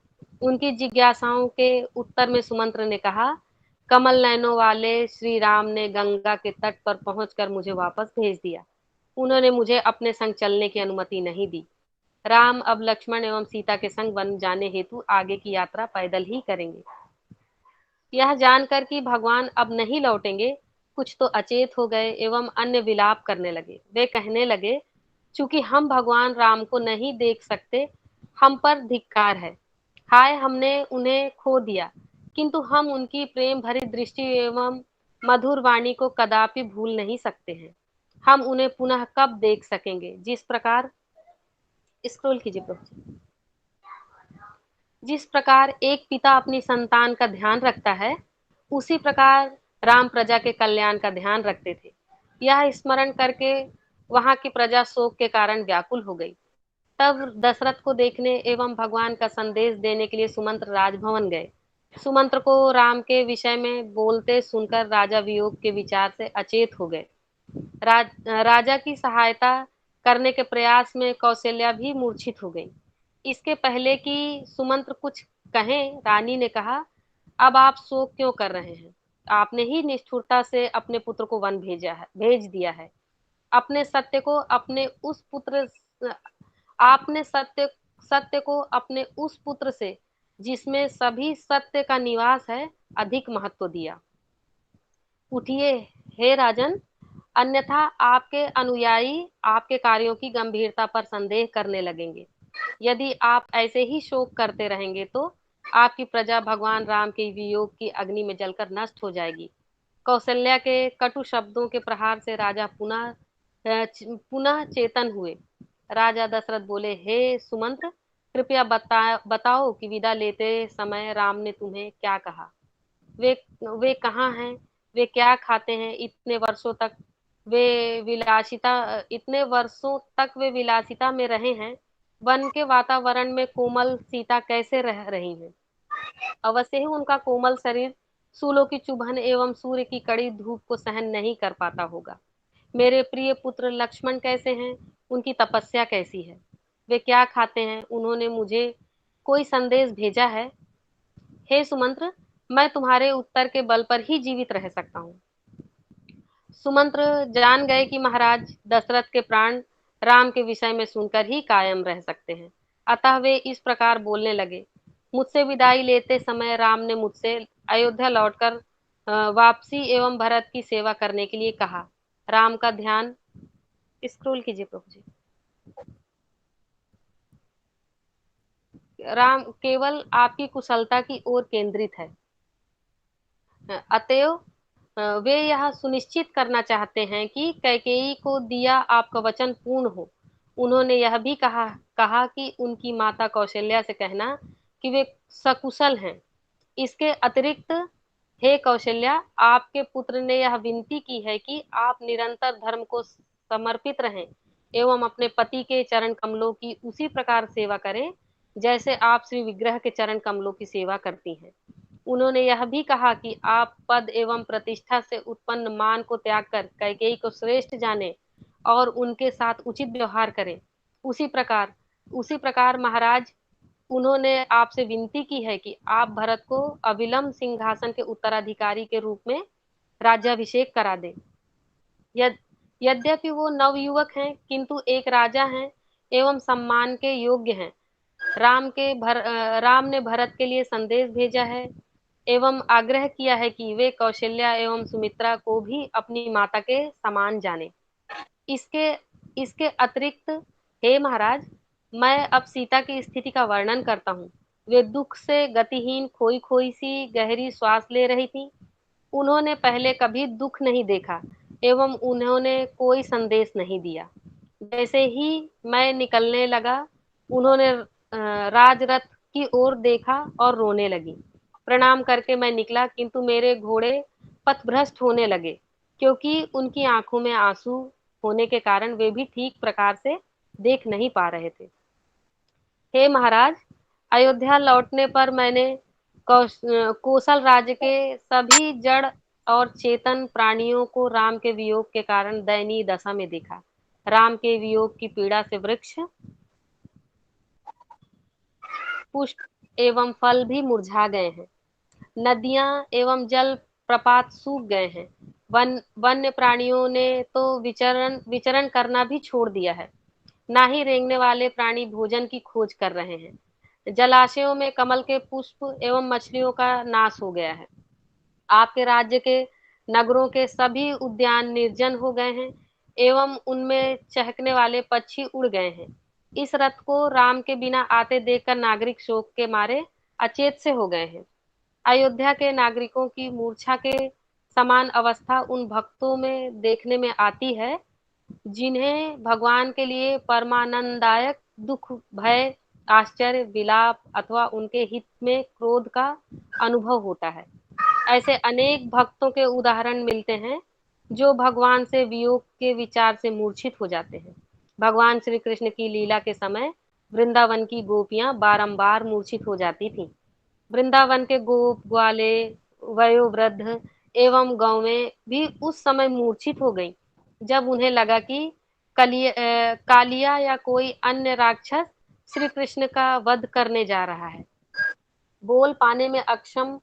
उनकी जिज्ञासाओं के उत्तर में सुमंत्र ने कहा, कमल नयनों वाले श्री राम ने गंगा के तट पर पहुंचकर मुझे वापस भेज दिया। उन्होंने मुझे अपने संग चलने की अनुमति नहीं दी। राम अब लक्ष्मण एवं सीता के संग वन जाने हेतु आगे की यात्रा पैदल ही करेंगे। यह जानकर कि भगवान अब नहीं लौटेंगे, कुछ तो अचेत हो गए एवं अन्य विलाप करने लगे। वे कहने लगे, चूंकि हम भगवान राम को नहीं देख सकते, हम पर धिक्कार है। हाय, हमने उन्हें खो दिया, किंतु हम उनकी प्रेम भरी दृष्टि एवं मधुर वाणी को कदापि भूल नहीं सकते हैं। हम उन्हें पुनः कब देख सकेंगे? स्क्रॉल कीजिए प्रभु। जिस प्रकार एक पिता अपनी संतान का ध्यान रखता है, उसी प्रकार राम प्रजा के कल्याण का ध्यान रखते थे। यह स्मरण करके वहां की प्रजा शोक के कारण व्याकुल हो गई। तब दशरथ को देखने एवं भगवान का संदेश देने के लिए सुमंत्र राजभवन गए। सुमंत्र को राम के विषय में बोलते सुनकर राजा वियोग के विचार से अचेत हो गए। राजा की सहायता करने के प्रयास में कौशल्या भी मूर्छित हो गई। इसके पहले कि सुमंत्र कुछ कहें, रानी ने कहा, अब आप शोक क्यों कर रहे हैं? आपने ही निष्ठुरता से अपने पुत्र को वन भेज दिया है। अपने सत्य को अपने उस पुत्र आपने सत्य को अपने उस पुत्र से, जिसमें सभी सत्य का निवास है, अधिक महत्व दिया। उठिए हे राजन, अन्यथा आपके अनुयायी आपके कार्यों की गंभीरता पर संदेह करने लगेंगे। यदि आप ऐसे ही शोक करते रहेंगे तो आपकी प्रजा भगवान राम के वियोग की अग्नि में जलकर नष्ट हो जाएगी। कौशल्या के कटु शब्दों के प्रहार से राजा पुनः चेतन हुए। राजा दशरथ बोले, हे सुमंत्र, कृपया बताओ कि विदा लेते समय राम ने तुम्हें क्या कहा? वे कहाँ हैं? वे क्या खाते हैं? इतने वर्षों तक वे विलासिता में रहे हैं। वन के वातावरण में कोमल सीता कैसे रह रही हैं? अवश्य ही उनका कोमल शरीर सूलों की चुभन एवं सूर्य की कड़ी धूप को सहन नहीं कर पाता होगा। मेरे प्रिय पुत्र लक्ष्मण कैसे हैं? उनकी तपस्या कैसी है? वे क्या खाते हैं? उन्होंने मुझे कोई संदेश भेजा है? हे सुमंत्र, मैं तुम्हारे उत्तर के बल पर ही जीवित रह सकता हूँ। सुमंत्र जान गए कि महाराज दशरथ के प्राण राम के विषय में सुनकर ही कायम रह सकते हैं। अतः वे इस प्रकार बोलने लगे। मुझसे विदाई लेते समय राम ने मुझसे अयोध्या लौटकर वापसी एवं भरत की सेवा करने के लिए कहा। राम का ध्यान स्क्रॉल कीजिए प्रभु जी। राम केवल आपकी कुशलता की ओर केंद्रित है। अतएव वे यह सुनिश्चित करना चाहते हैं कि कैकेयी को दिया आपका वचन पूर्ण हो। उन्होंने यह भी कहा कि उनकी माता कौशल्या से कहना कि वे सकुशल हैं। इसके अतिरिक्त हे कौशल्या, आपके पुत्र ने यह विनती की है कि आप निरंतर धर्म को समर्पित रहें एवं अपने पति के चरण कमलों की उसी प्रकार सेवा करें जैसे आप श्री विग्रह के चरण कमलों की सेवा करती हैं। उन्होंने यह भी कहा कि आप पद एवं प्रतिष्ठा से उत्पन्न मान को त्याग कर कैकेयी को श्रेष्ठ जाने और उनके साथ उचित व्यवहार करें। उसी प्रकार महाराज, उन्होंने आपसे विनती की है कि आप भरत को अविलंब सिंहासन के उत्तराधिकारी के रूप में राज्याभिषेक करा दें। यद्यपि वो नवयुवक हैं, किंतु एक राजा हैं एवं सम्मान के योग्य हैं। राम ने भरत के लिए संदेश भेजा है एवं आग्रह किया है कि वे कौशल्या एवं सुमित्रा को भी अपनी माता के समान जाने। इसके इसके अतिरिक्त हे महाराज, मैं अब सीता की स्थिति का वर्णन करता हूँ। वे दुख से गतिहीन खोई खोई सी गहरी श्वास ले रही थी। उन्होंने पहले कभी दुख नहीं देखा एवं उन्होंने कोई संदेश नहीं दिया। जैसे ही मैं निकलने लगा, उन्होंने राजरथ की ओर देखा और रोने लगी। प्रणाम करके मैं निकला, किंतु मेरे घोड़े पथभ्रष्ट होने लगे, क्योंकि उनकी आंखों में आंसू होने के कारण वे भी ठीक प्रकार से देख नहीं पा रहे थे। हे महाराज, अयोध्या लौटने पर मैंने कौशल राज्य के सभी जड़ और चेतन प्राणियों को राम के वियोग के कारण दयनीय दशा में देखा। राम के वियोग की पीड़ा से वृक्ष, पुष्प एवं फल भी मुरझा गए हैं। नदियां एवं जल प्रपात सूख गए हैं। वन्य प्राणियों ने तो विचरण करना भी छोड़ दिया है। ना ही रेंगने वाले प्राणी भोजन की खोज कर रहे हैं। जलाशयों में कमल के पुष्प एवं मछलियों का नाश हो गया है। आपके राज्य के नगरों के सभी उद्यान निर्जन हो गए हैं एवं उनमें चहकने वाले पक्षी उड़ गए हैं। इस रथ को राम के बिना आते देखकर नागरिक शोक के मारे अचेत से हो गए हैं। अयोध्या के नागरिकों की मूर्छा के समान अवस्था उन भक्तों में देखने में आती है जिन्हें भगवान के लिए परमानंददायक दुख, भय, आश्चर्य, विलाप अथवा उनके हित में क्रोध का अनुभव होता है। ऐसे अनेक भक्तों के उदाहरण मिलते हैं जो भगवान से वियोग के विचार से मूर्छित हो जाते हैं। भगवान श्री कृष्ण की लीला के समय वृंदावन की गोपियां बारंबार मूर्छित हो जाती थीं। वृंदावन के गोप, ग्वाले, वयोवृद्ध एवं गौवें भी उस समय मूर्छित हो गईं, जब उन्हें लगा कि कालिया या कोई अन्य राक्षस श्री कृष्ण का वध करने जा रहा है। बोल पाने में अक्षम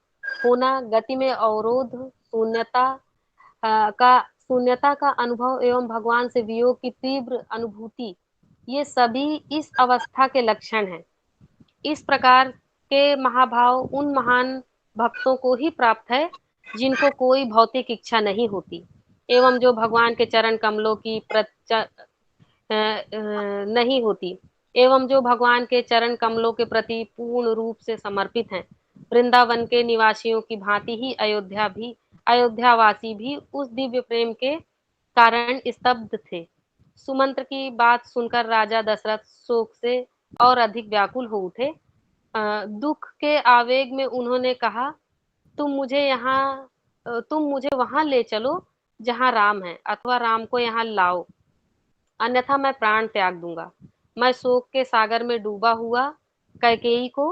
होना, गति में अवरोध, शून्यता का अनुभव एवं भगवान से वियोग की तीव्र अनुभूति, ये सभी इस अवस्था के लक्षण हैं। इस प्रकार के महाभाव उन महान भक्तों को ही प्राप्त है जिनको कोई भौतिक इच्छा नहीं होती एवं जो भगवान के चरण कमलों की नहीं होती एवं जो भगवान के चरण कमलों के प्रति पूर्ण रूप से समर्पित हैं। वृंदावन के निवासियों की भांति ही अयोध्यावासी भी उस दिव्य प्रेम के कारण स्तब्ध थे। सुमंत्र की बात सुनकर राजा दशरथ शोक से और अधिक व्याकुल हो उठे। दुख के आवेग में उन्होंने कहा, तुम मुझे वहां ले चलो जहां राम है, अथवा राम को यहाँ लाओ, अन्यथा मैं प्राण त्याग दूंगा। मैं शोक के सागर में डूबा हुआ कैकेयी को,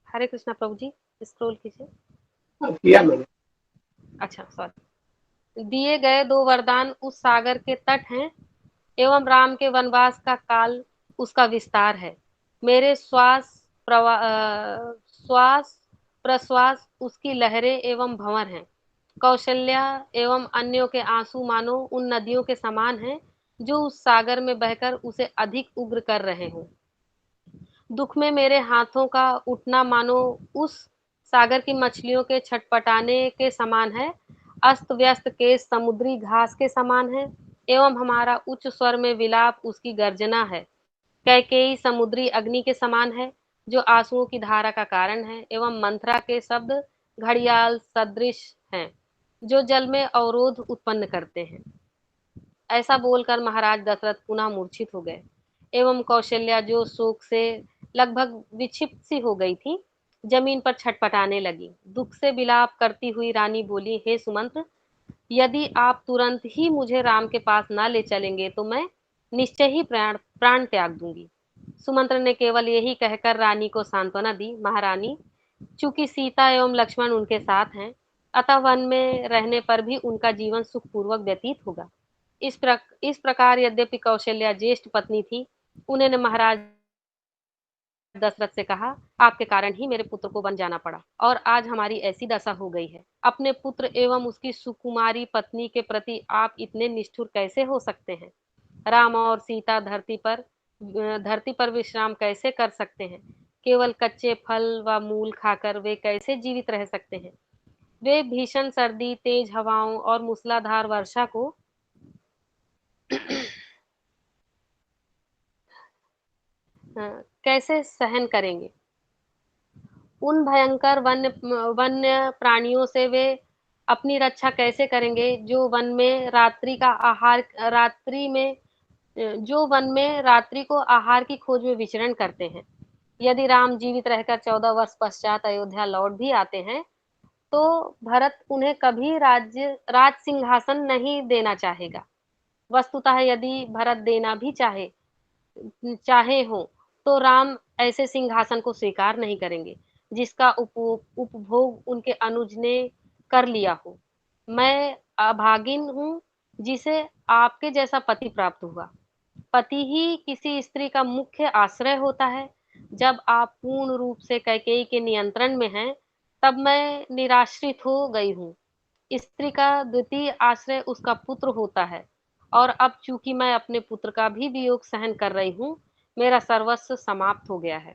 हरे कृष्णा प्रभु जी, स्क्रॉल कीजिए। किया मैंने। अच्छा, सॉरी। दिए गए 2 वरदान उस सागर के तट हैं एवं राम के वनवास का काल उसका विस्तार है। मेरे श्वास प्रश्वास उसकी लहरें एवं भंवर हैं। कौशल्या एवं अन्यों के आंसू मानो उन नदियों के समान हैं जो उस सागर में बहकर उसे अधिक उग्र कर रहे हों। दुख में मेरे हाथों का उठना मानो उस सागर की मछलियों के छटपटाने के समान है। अस्त व्यस्त केस समुद्री घास के समान है एवं हमारा उच्च स्वर में विलाप उसकी गर्जना है। कैकेयी समुद्री अग्नि के समान है जो आंसुओं की धारा का कारण है एवं मंथरा के शब्द घड़ियाल सदृश हैं जो जल में अवरोध उत्पन्न करते हैं। ऐसा बोलकर महाराज दशरथ पुनः मूर्छित हो गए एवं कौशल्या जो शोक से लगभग विक्षिप्त सी हो गई थी, जमीन पर छटपटाने लगी। दुख से विलाप करती हुई रानी बोली, हे सुमंत्र, यदि आप तुरंत ही मुझे राम के पास न ले चलेंगे तो मैं निश्चय ही प्राण त्याग दूंगी। सुमंत्र ने केवल यही कहकर रानी को सांत्वना दी, महारानी, चूंकि सीता एवं लक्ष्मण उनके साथ हैं, अतः वन में रहने पर भी उनका जीवन सुखपूर्वक व्यतीत होगा। इस प्रकार यद्यपि कौशल्या ज्येष्ठ पत्नी थी, उन्होंने महाराज दशरथ से कहा, आपके कारण ही मेरे पुत्र को वन जाना पड़ा और आज हमारी ऐसी दशा हो गई है। अपने पुत्र एवं उसकी सुकुमारी पत्नी के प्रति आप इतने निष्ठुर कैसे हो सकते हैं? राम और सीता धरती पर विश्राम कैसे कर सकते हैं? केवल कच्चे फल व मूल खाकर वे कैसे जीवित रह सकते हैं? वे भीषण सर्दी, तेज हवाओं और मूसलाधार वर्षा को कैसे सहन करेंगे? उन भयंकर वन्य प्राणियों से वे अपनी रक्षा कैसे करेंगे जो वन में रात्रि को आहार की खोज में विचरण करते हैं? यदि राम जीवित रहकर 14 वर्ष पश्चात अयोध्या लौट भी आते हैं, तो भरत उन्हें कभी राज सिंहासन नहीं देना चाहेगा। वस्तुतः यदि भरत देना भी चाहे हो तो राम ऐसे सिंहासन को स्वीकार नहीं करेंगे जिसका उपभोग उनके अनुज ने कर लिया हो। मैं अभागिन हूँ जिसे आपके जैसा पति प्राप्त हुआ। पति ही किसी स्त्री का मुख्य आश्रय होता है। जब आप पूर्ण रूप से कैकेयी के नियंत्रण में हैं, तब मैं निराश्रित हो गई हूँ। स्त्री का द्वितीय आश्रय उसका पुत्र होता है और अब चूंकि मैं अपने पुत्र का भी वियोग सहन कर रही हूँ, मेरा सर्वस्व समाप्त हो गया है।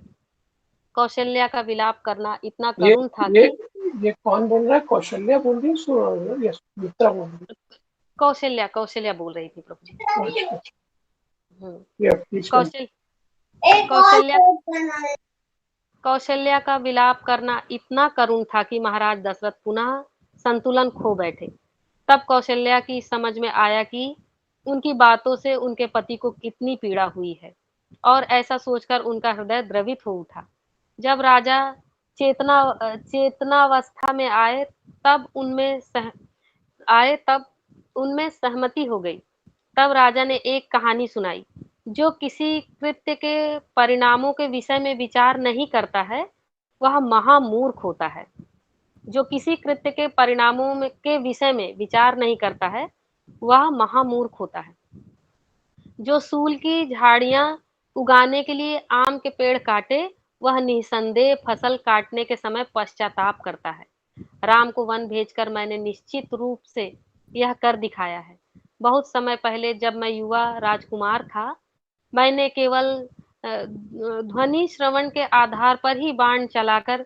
कौशल्या का विलाप करना इतना ये करुण था ये कि ये कौन बोल रहा है? कौशल्या बोल रही है? यस, मित्रा बोल रही कौशल्या बोल रही थी प्रभु जी। है। अच्छा, हम्म। ये प्लीज कौशल कौशल्या कौशल्या का विलाप करना इतना करुण था कि महाराज दशरथ पुनः संतुलन खो बैठे। तब कौशल्या की समझ में आया कि उनकी बातों से उनके पति को कितनी पीड़ा हुई है और ऐसा सोचकर उनका हृदय द्रवित हो उठा। जब राजा चेतनावस्था में तब उनमें सहमति हो गई। तब राजा ने एक कहानी सुनाई। जो किसी कृत्य के परिणामों के विषय में विचार नहीं करता है, वह महामूर्ख होता है। जो किसी कृत्य के के विषय में विचार नहीं करता है, वह महामूर्ख होता है। जो सूल की झाड़ियां उगाने के लिए आम के पेड़ काटे, वह निसंदेह फसल काटने के समय पश्चाताप करता है। राम को वन भेजकर मैंने निश्चित रूप से यह कर दिखाया है। बहुत समय पहले जब मैं युवा राजकुमार था, मैंने केवल ध्वनि श्रवण के आधार पर ही बाण चलाकर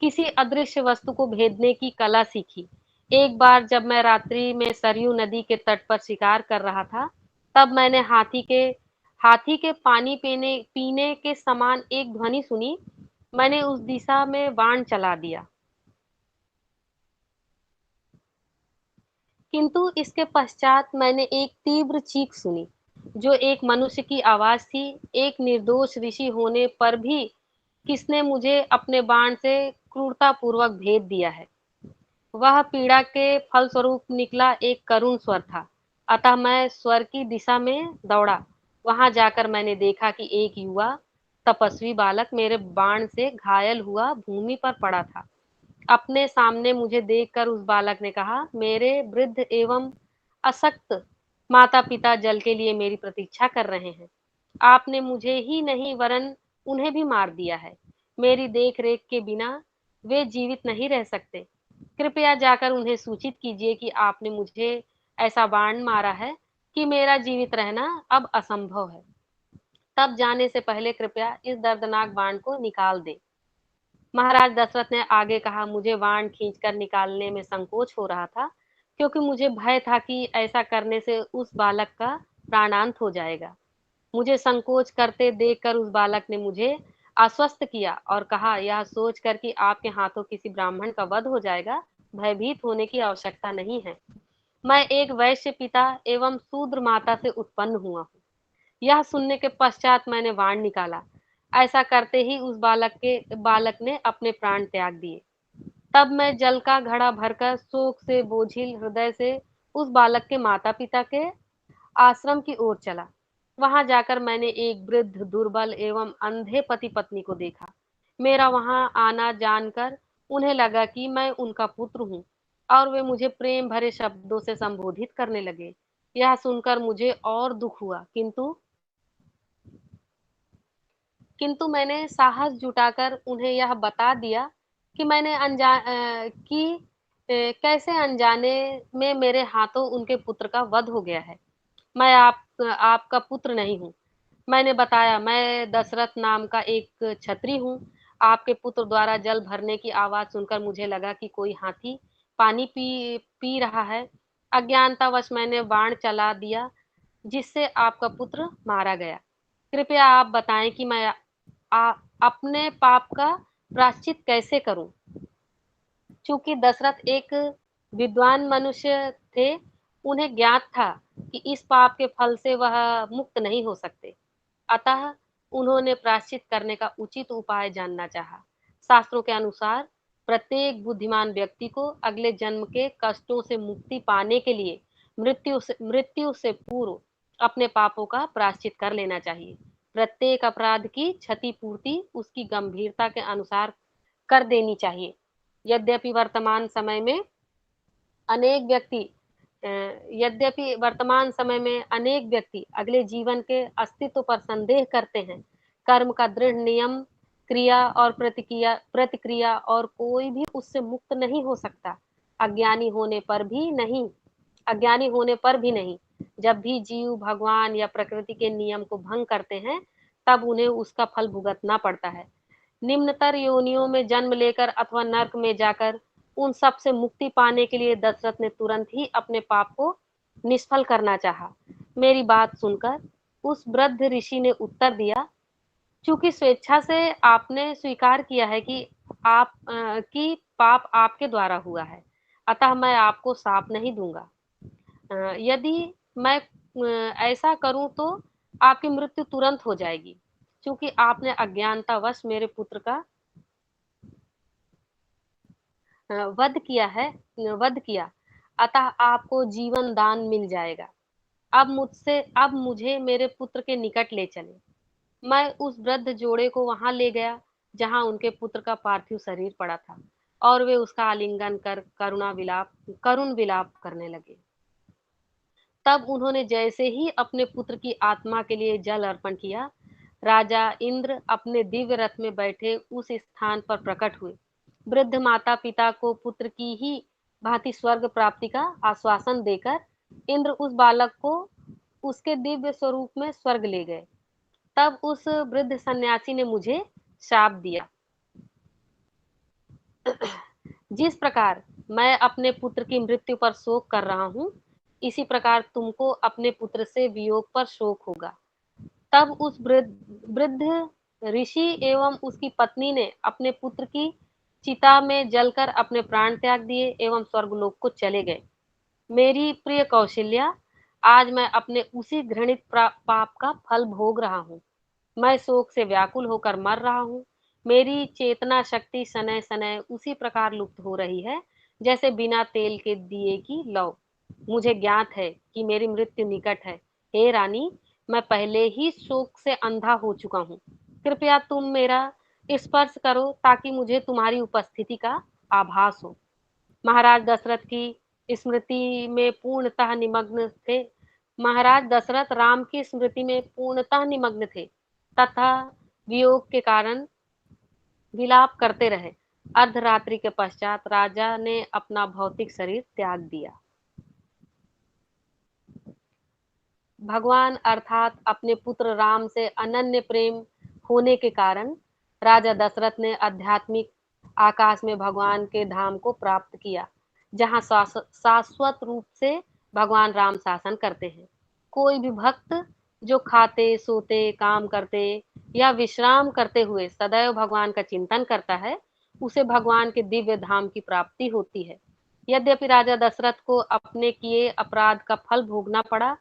किसी अदृश्य वस्तु को भेदने की कला सीखी। एक बार जब मैं रात्रि में सरयू नदी के तट पर शिकार कर रहा था, तब मैंने हाथी के पानी पीने के समान एक ध्वनि सुनी। मैंने उस दिशा में बाण चला दिया, किंतु इसके पश्चात मैंने एक तीव्र चीख सुनी, जो एक मनुष्य की आवाज थी। एक निर्दोष ऋषि होने पर भी किसने मुझे अपने बाण से क्रूरतापूर्वक भेद दिया है। वह पीड़ा के फलस्वरूप निकला एक करुण स्वर था। अतः मैं स्वर की दिशा में दौड़ा। वहां जाकर मैंने देखा कि एक युवा तपस्वी बालक मेरे बाण से घायल हुआ भूमि पर पड़ा था। अपने सामने मुझे देखकर उस बालक ने कहा, मेरे वृद्ध एवं अशक्त माता पिता जल के लिए मेरी प्रतीक्षा कर रहे हैं। आपने मुझे ही नहीं वरन उन्हें भी मार दिया है। मेरी देख रेख के बिना वे जीवित नहीं रह सकते। कृपया जाकर उन्हें सूचित कीजिए कि आपने मुझे ऐसा बाण मारा है कि मेरा जीवित रहना अब असंभव है। तब जाने से पहले कृपया इस दर्दनाक बाण को निकाल दें। महाराज दशरथ ने आगे कहा, मुझे बाण खींचकर निकालने में संकोच हो रहा था, क्योंकि मुझे भय था कि ऐसा करने से उस बालक का प्राणांत हो जाएगा। मुझे संकोच करते देखकर उस बालक ने मुझे आश्वस्त किया और कहा, यह सोचकर कि आपके हाथों किसी ब्राह्मण का वध हो जाएगा, भयभीत होने की आवश्यकता नहीं है। मैं एक वैश्य पिता एवं शूद्र माता से उत्पन्न हुआ हूँ। यह सुनने के पश्चात मैंने बाण निकाला। ऐसा करते ही उस बालक ने अपने प्राण त्याग दिए। तब मैं जल का घड़ा भरकर शोक से बोझिल हृदय से उस बालक के माता पिता के आश्रम की ओर चला। वहां जाकर मैंने एक वृद्ध, दुर्बल एवं अंधे पति पत्नी को देखा। मेरा वहां आना जानकर उन्हें लगा कि मैं उनका पुत्र हूँ और वे मुझे प्रेम भरे शब्दों से संबोधित करने लगे। यह सुनकर मुझे और दुख हुआ, किंतु मैंने साहस जुटाकर उन्हें यह बता दिया कि कैसे अनजाने में मेरे हाथों उनके पुत्र का वध हो गया है। मैं आपका पुत्र नहीं हूँ। मैंने बताया, मैं दशरथ नाम का एक क्षत्रिय हूँ। आपके पुत्र द्वारा जल भरने की आवाज सुनकर मुझे लगा कि कोई हाथी पानी पी पी रहा है। अज्ञानतावश मैंने बाण चला दिया, जिससे आपका पुत्र मारा गया। कृपया आप बताएं कि मैं अपने पाप का प्रायश्चित कैसे करूं। चूंकि दशरथ एक विद्वान मनुष्य थे, उन्हें ज्ञात था कि इस पाप के फल से वह मुक्त नहीं हो सकते। अतः उन्होंने प्रायश्चित करने का उचित उपाय जानना चाहा। शास्त्रों के अनुसार प्रत्येक बुद्धिमान व्यक्ति को अगले जन्म के कष्टों से मुक्ति पाने के लिए मृत्यु से पूर्व अपने पापों का प्रायश्चित कर लेना चाहिए। प्रत्येक अपराध की क्षतिपूर्ति उसकी गंभीरता के अनुसार कर देनी चाहिए। यद्यपि वर्तमान समय में अनेक व्यक्ति अगले जीवन के अस्तित्व पर संदेह करते हैं, कर्म का दृढ़ नियम, क्रिया और प्रतिक्रिया और कोई भी उससे मुक्त नहीं हो सकता। अज्ञानी होने पर भी नहीं। जब भी जीव भगवान या प्रकृति के नियम को भंग करते हैं, तब उन्हें उसका फल भुगतना पड़ता है। निम्नतर योनियों में जन्म लेकर अथवा नर्क में जाकर उन सब से मुक्ति पाने के लिए दशरथ ने तुरंत ही अपने पाप को निष्फल करना चाहा। मेरी बात सुनकर उस वृद्ध ऋषि ने उत्तर दिया, चूंकि स्वेच्छा से आपने स्वीकार किया है कि पाप आपके द्वारा हुआ है, अतः मैं आपको शाप नहीं दूंगा। यदि मैं ऐसा करूं तो आपकी मृत्यु तुरंत हो जाएगी, क्योंकि आपने अज्ञानतावश मेरे पुत्र का वध किया, अतः आपको जीवन दान मिल जाएगा। अब मुझे मेरे पुत्र के निकट ले चले। मैं उस वृद्ध जोड़े को वहां ले गया जहां उनके पुत्र का पार्थिव शरीर पड़ा था, और वे उसका आलिंगन कर करुण विलाप करने लगे। तब उन्होंने जैसे ही अपने पुत्र की आत्मा के लिए जल अर्पण किया, राजा इंद्र अपने दिव्य रथ में बैठे उस स्थान पर प्रकट हुए। वृद्ध माता पिता को पुत्र की ही भांति स्वर्ग प्राप्ति का आश्वासन देकर इंद्र उस बालक को उसके दिव्य स्वरूप में स्वर्ग ले गए। तब उस वृद्ध सन्यासी ने मुझे शाप दिया, जिस प्रकार मैं अपने पुत्र की मृत्यु पर शोक कर रहा हूँ, इसी प्रकार तुमको अपने पुत्र से वियोग पर शोक होगा। तब उस वृद्ध ऋषि एवं उसकी पत्नी ने अपने पुत्र की चिता में जलकर अपने प्राण त्याग दिए एवं स्वर्गलोक को चले गए। मेरी प्रिय कौशल्या, आज मैं अपने उसी घृणित पाप का फल भोग रहा हूँ। मैं शोक से व्याकुल होकर मर रहा हूँ। मेरी चेतना शक्ति सनय सनय उसी प्रकार लुप्त हो रही है जैसे बिना तेल के दिए की लौ। मुझे ज्ञात है कि मेरी मृत्यु निकट है। हे रानी, मैं पहले ही शोक से अंधा हो चुका हूँ। कृपया तुम मेरा स्पर्श करो ताकि मुझे तुम्हारी उपस्थिति का आभास हो। महाराज दशरथ की स्मृति में पूर्णतः निमग्न थे। महाराज दशरथ राम की स्मृति में पूर्णतः निमग्न थे तथा वियोग के कारण विलाप करते रहे। अर्धरात्रि के पश्चात राजा ने अपना भौतिक शरीर त्याग दिया। भगवान अर्थात अपने पुत्र राम से अनन्य प्रेम होने के कारण राजा दशरथ ने आध्यात्मिक आकाश में भगवान के धाम को प्राप्त किया, जहां शाश्वत रूप से भगवान राम शासन करते हैं। कोई भी भक्त जो खाते, सोते, काम करते या विश्राम करते हुए सदैव भगवान का चिंतन करता है, उसे भगवान के दिव्य धाम की प्राप्ति होती है। यद्यपि राजा दशरथ को अपने किए अपराध का फल भोगना पड़ा,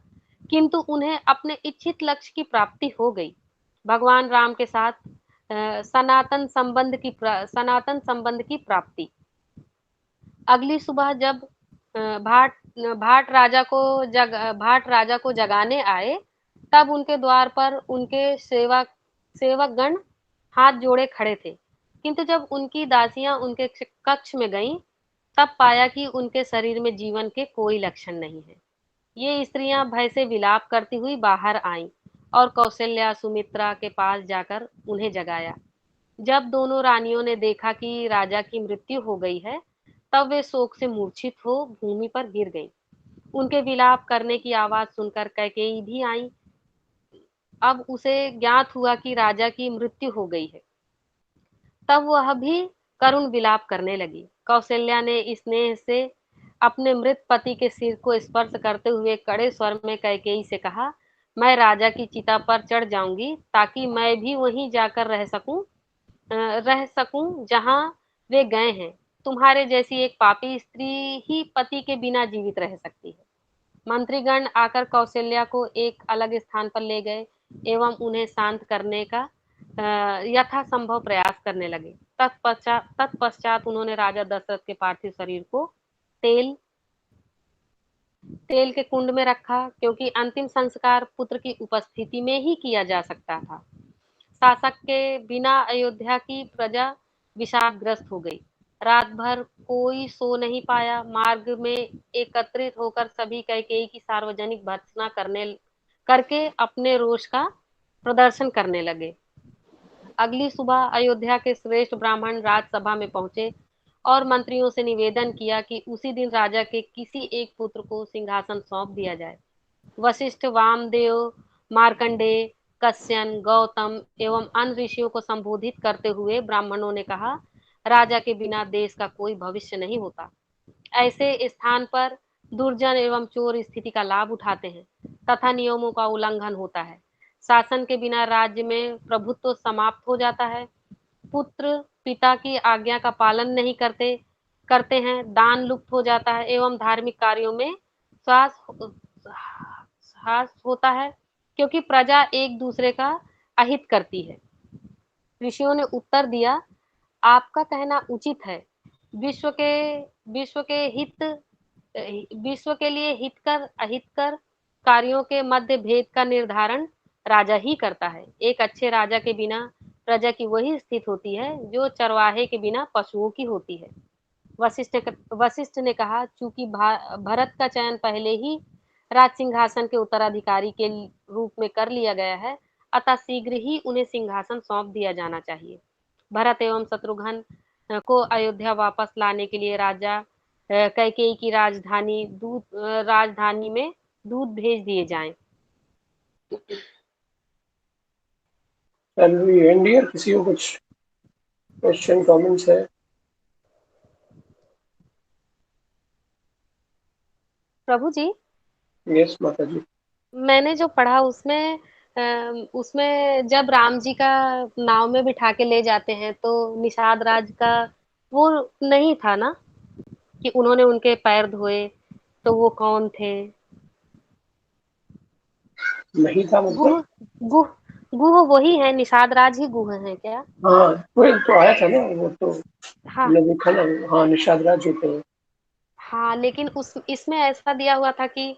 किंतु उन्हें अपने इच्छित लक्ष्य की प्राप्ति हो गई। भगवान राम के साथ सनातन संबंध की प्राप्ति। अगली सुबह जब भाट भाट राजा को जगाने आए, तब उनके द्वार पर उनके सेवक गण हाथ जोड़े खड़े थे। किंतु जब उनकी दासियां उनके कक्ष में गईं, तब पाया कि उनके शरीर में जीवन के कोई लक्षण नहीं है। ये स्त्रियां भय से विलाप करती हुई बाहर आईं और कौशल्या सुमित्रा के पास जाकर उन्हें जगाया। जब दोनों रानियों ने देखा कि राजा की मृत्यु हो गई है, तब वे शोक से मूर्छित हो भूमि पर गिर गईं। उनके विलाप करने की आवाज सुनकर कैकेयी भी आई। अब उसे ज्ञात हुआ कि राजा की मृत्यु हो गई है। तब वह भी करुण विलाप करने लगी। कौशल्या ने स्नेह से अपने मृत पति के सिर को स्पर्श करते हुए कड़े स्वर में कैकेयी से कहा, मैं राजा की चिता पर चढ़ जाऊंगी ताकि मैं भी वहीं जाकर रह सकूं जहां वे गए हैं। तुम्हारे जैसी एक पापी स्त्री ही पति के बिना जीवित रह सकती है। मंत्रीगण आकर कौशल्या को एक अलग स्थान पर ले गए एवं उन्हें शांत करने का यथासंभव प्रयास करने लगे। तत्पश्चात उन्होंने राजा दशरथ के पार्थिव शरीर को तेल तेल के कुंड में रखा, क्योंकि अंतिम संस्कार पुत्र की उपस्थिति में ही किया जा सकता था। शासक के बिना अयोध्या की प्रजा विषादग्रस्त हो गई। रात भर कोई सो नहीं पाया। मार्ग में एकत्रित होकर सभी कैकेयी की सार्वजनिक भर्त्सना करके अपने रोष का प्रदर्शन करने लगे। अगली सुबह अयोध्या के श्रेष्ठ ब्राह्मण राजसभा में पहुंचे और मंत्रियों से निवेदन किया कि उसी दिन राजा के किसी एक पुत्र को सिंहासन सौंप दिया जाए। वशिष्ठ, वामदेव, मार्कंडेय, कश्यप, गौतम एवं अन्य ऋषियों को संबोधित करते हुए ब्राह्मणों ने कहा, राजा के बिना देश का कोई भविष्य नहीं होता। ऐसे स्थान पर दुर्जन एवं चोर स्थिति का लाभ उठाते हैं तथा नियमों का उल्लंघन होता है। शासन के बिना राज्य में प्रभुत्व समाप्त हो जाता है। पुत्र पिता की आज्ञा का पालन नहीं करते हैं, दान लुप्त हो जाता है एवं धार्मिक कार्यों में ह्रास होता है, क्योंकि प्रजा एक दूसरे का अहित करती है। ऋषियों ने उत्तर दिया, आपका कहना उचित है। विश्व के विश्व के हित विश्व के लिए हितकर अहितकर कार्यों के मध्य भेद का निर्धारण राजा ही करता है। एक अच्छे राजा के बिना प्रजा की वही स्थिति होती है जो चरवाहे के बिना पशुओं की होती है। वशिष्ठ ने कहा, चूंकि भरत का चयन पहले ही राज सिंहासन के उत्तराधिकारी के रूप में कर लिया गया है, अतः शीघ्र ही उन्हें सिंहासन सौंप दिया जाना चाहिए। भरत एवं शत्रुघ्न को अयोध्या वापस लाने के लिए राजा कैकेयी की राजधानी में दूत भेज दिए जाएं। किसी को कुछ क्वेश्चन कमेंट्स है? प्रभु जी, यस माता जी। मैंने जो पढ़ा उसमें जब राम जी का नाव में बिठा के ले जाते हैं तो निषाद राज का वो नहीं था ना कि उन्होंने उनके पैर धोए, तो वो कौन थे? नहीं था मतलब? गुह गुह गुह वही है, निषाद राज ही गुह है क्या? हाँ, वही तो आया था ना वो तो, हाँ हमने देखा ना। हाँ, निषाद राज होते हैं। हाँ, लेकिन उस इसमें ऐसा दिया हुआ था कि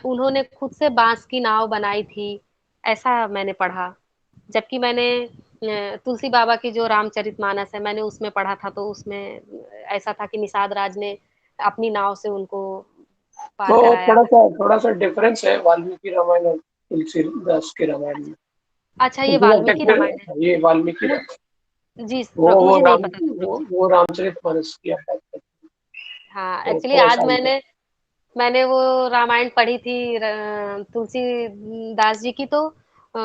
उन्होंने खुद से बांस की नाव बनाई थी, ऐसा मैंने पढ़ा। जबकि मैंने तुलसी बाबा की जो रामचरितमानस है, मैंने उसमें पढ़ा था, तो उसमें ऐसा था कि निषाद राज ने अपनी नाव से उनको पार तो कराया। थोड़ा सा डिफरेंस है वाल्मीकि रामायण और तुलसीदास के रामायण में। अच्छा, ये वाल्मीकि रामायण है। ये वाल्मीकि मु- रामायण। जी वो वो मुझे नहीं राम पता था प्रभु जी। वो रामचरितमानस की अटैक करते हाँ, हैं, एक्चुअली थोड़ा आज सा अंतर। मैंने वो रामायण पढ़ी थी तुलसी दास जी की, तो अ,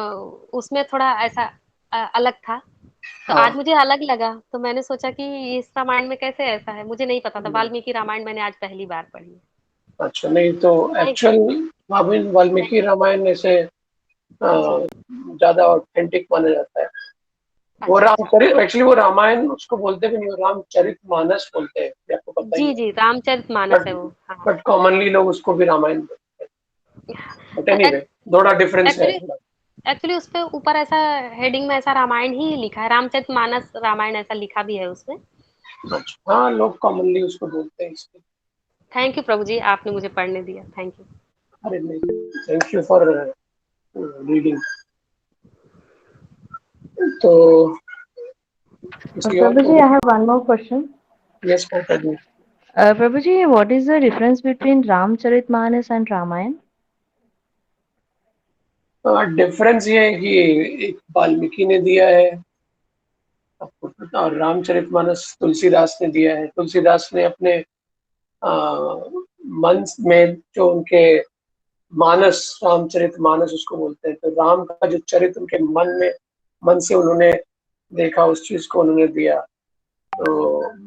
उसमें थोड़ा ऐसा अलग था। तो आज हाँ। मुझे अलग लगा, तो मैंने सोचा कि इस रामायण में कैसे ऐसा है, मुझे नहीं पता था। वाल्मीकि रामायण मैंने आज पहली बार पढ़ी है। अच्छा, नहीं तो thank actual Valmiki thank Ramayana ऐसे जी। ज्यादा ऑथेंटिक माना जाता है। वो अच्छा अच्छा। रामचरित, एक्चुअली वो रामायण उसको बोलते भी नहीं, वो रामचरित मानस बोलते हैं, ये आपको पता ही जी है। जी, रामचरितमानस बट है वो। हाँ। बट कॉमनली लोग उसको भी रामायण बोलते हैं। बट एनीवे, थोड़ा डिफरेंस है एक्चुअली थोड़ा। एक्चुअली उस पे ऊपर ऐसा हेडिंग में ऐसा रामायण ही लिखा है, रामचरितमानस रामायण ऐसा लिखा भी है उसमें। अच्छा, हाँ, लोग कॉमनली उसको बोलते हैं इसके। थैंक यू प्रभु जी, आपने मुझे पढ़ने दिया, थैंक यू। अरे नहीं, थैंक यू फॉर रीडिंग। तो किसी और को? Prabhuji, I have one more question. Yes, माता जी। Prabhuji, what is the difference between Ramcharitmanas and Ramayana? Difference ये है कि एक वाल्मीकि ने दिया है आपको पता, और रामचरितमानस तुलसीदास ने दिया है। तुलसीदास ने अपने अ, मन में जो उनके मानस, रामचरित मानस उसको बोलते हैं, तो राम का जो चरित्र उनके मन से उन्होंने देखा, उस चीज को उन्होंने दिया। तो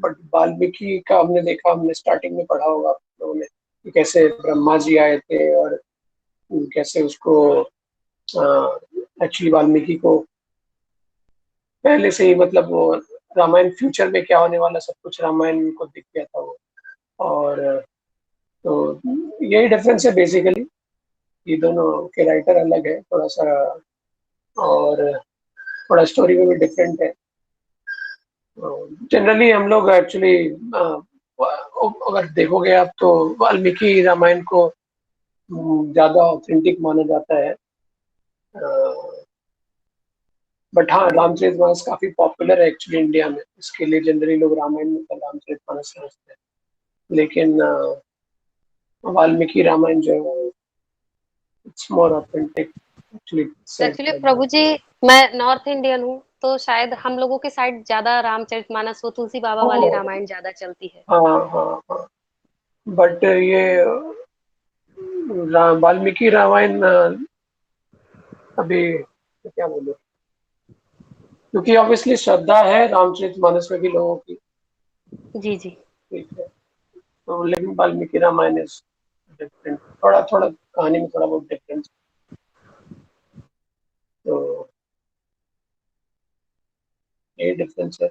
बट वाल्मीकि का हमने देखा, हमने स्टार्टिंग में पढ़ा होगा आप लोगों ने कि कैसे ब्रह्मा जी आए थे, और कैसे उसको एक्चुअली वाल्मीकि को पहले से ही, मतलब वो रामायण फ्यूचर में क्या होने वाला सब कुछ रामायण को दिख गया था वो। और तो यही डिफरेंस है बेसिकली, ये दोनों के राइटर अलग है थोड़ा सा, और थोड़ा स्टोरी में भी डिफरेंट है। जनरली हम लोग एक्चुअली अगर देखोगे आप तो वाल्मीकि रामायण को ज्यादा ऑथेंटिक माना जाता है। बट हाँ, रामचरितमानस काफी पॉपुलर है एक्चुअली इंडिया में, इसके लिए जनरली लोग रामायण में रामचरितमानस समझते हैं। लेकिन वाल्मीकि रामायण जो है, it's more authentic actually said actually like that. Prabhu ji, मैं नॉर्थ इंडियन हूँ, तो शायद हम लोगों के साइड ज्यादा रामचरितमानस, वो तुलसी बाबा वाली रामायण ज्यादा चलती है। हाँ हाँ हाँ, बट ये वाल्मीकि रामायण अभी क्या बोलूं, क्योंकि ऑब्वियसली श्रद्धा है रामचरितमानस में भी लोगों की, जी जी। ठीक है। तो लेकिन वाल्मीकि रामायण इज डिफरेंट, थोड़ा थोड़ा कहानी में थोड़ा बहुत डिफरेंस। तो ये डिफरेंस है।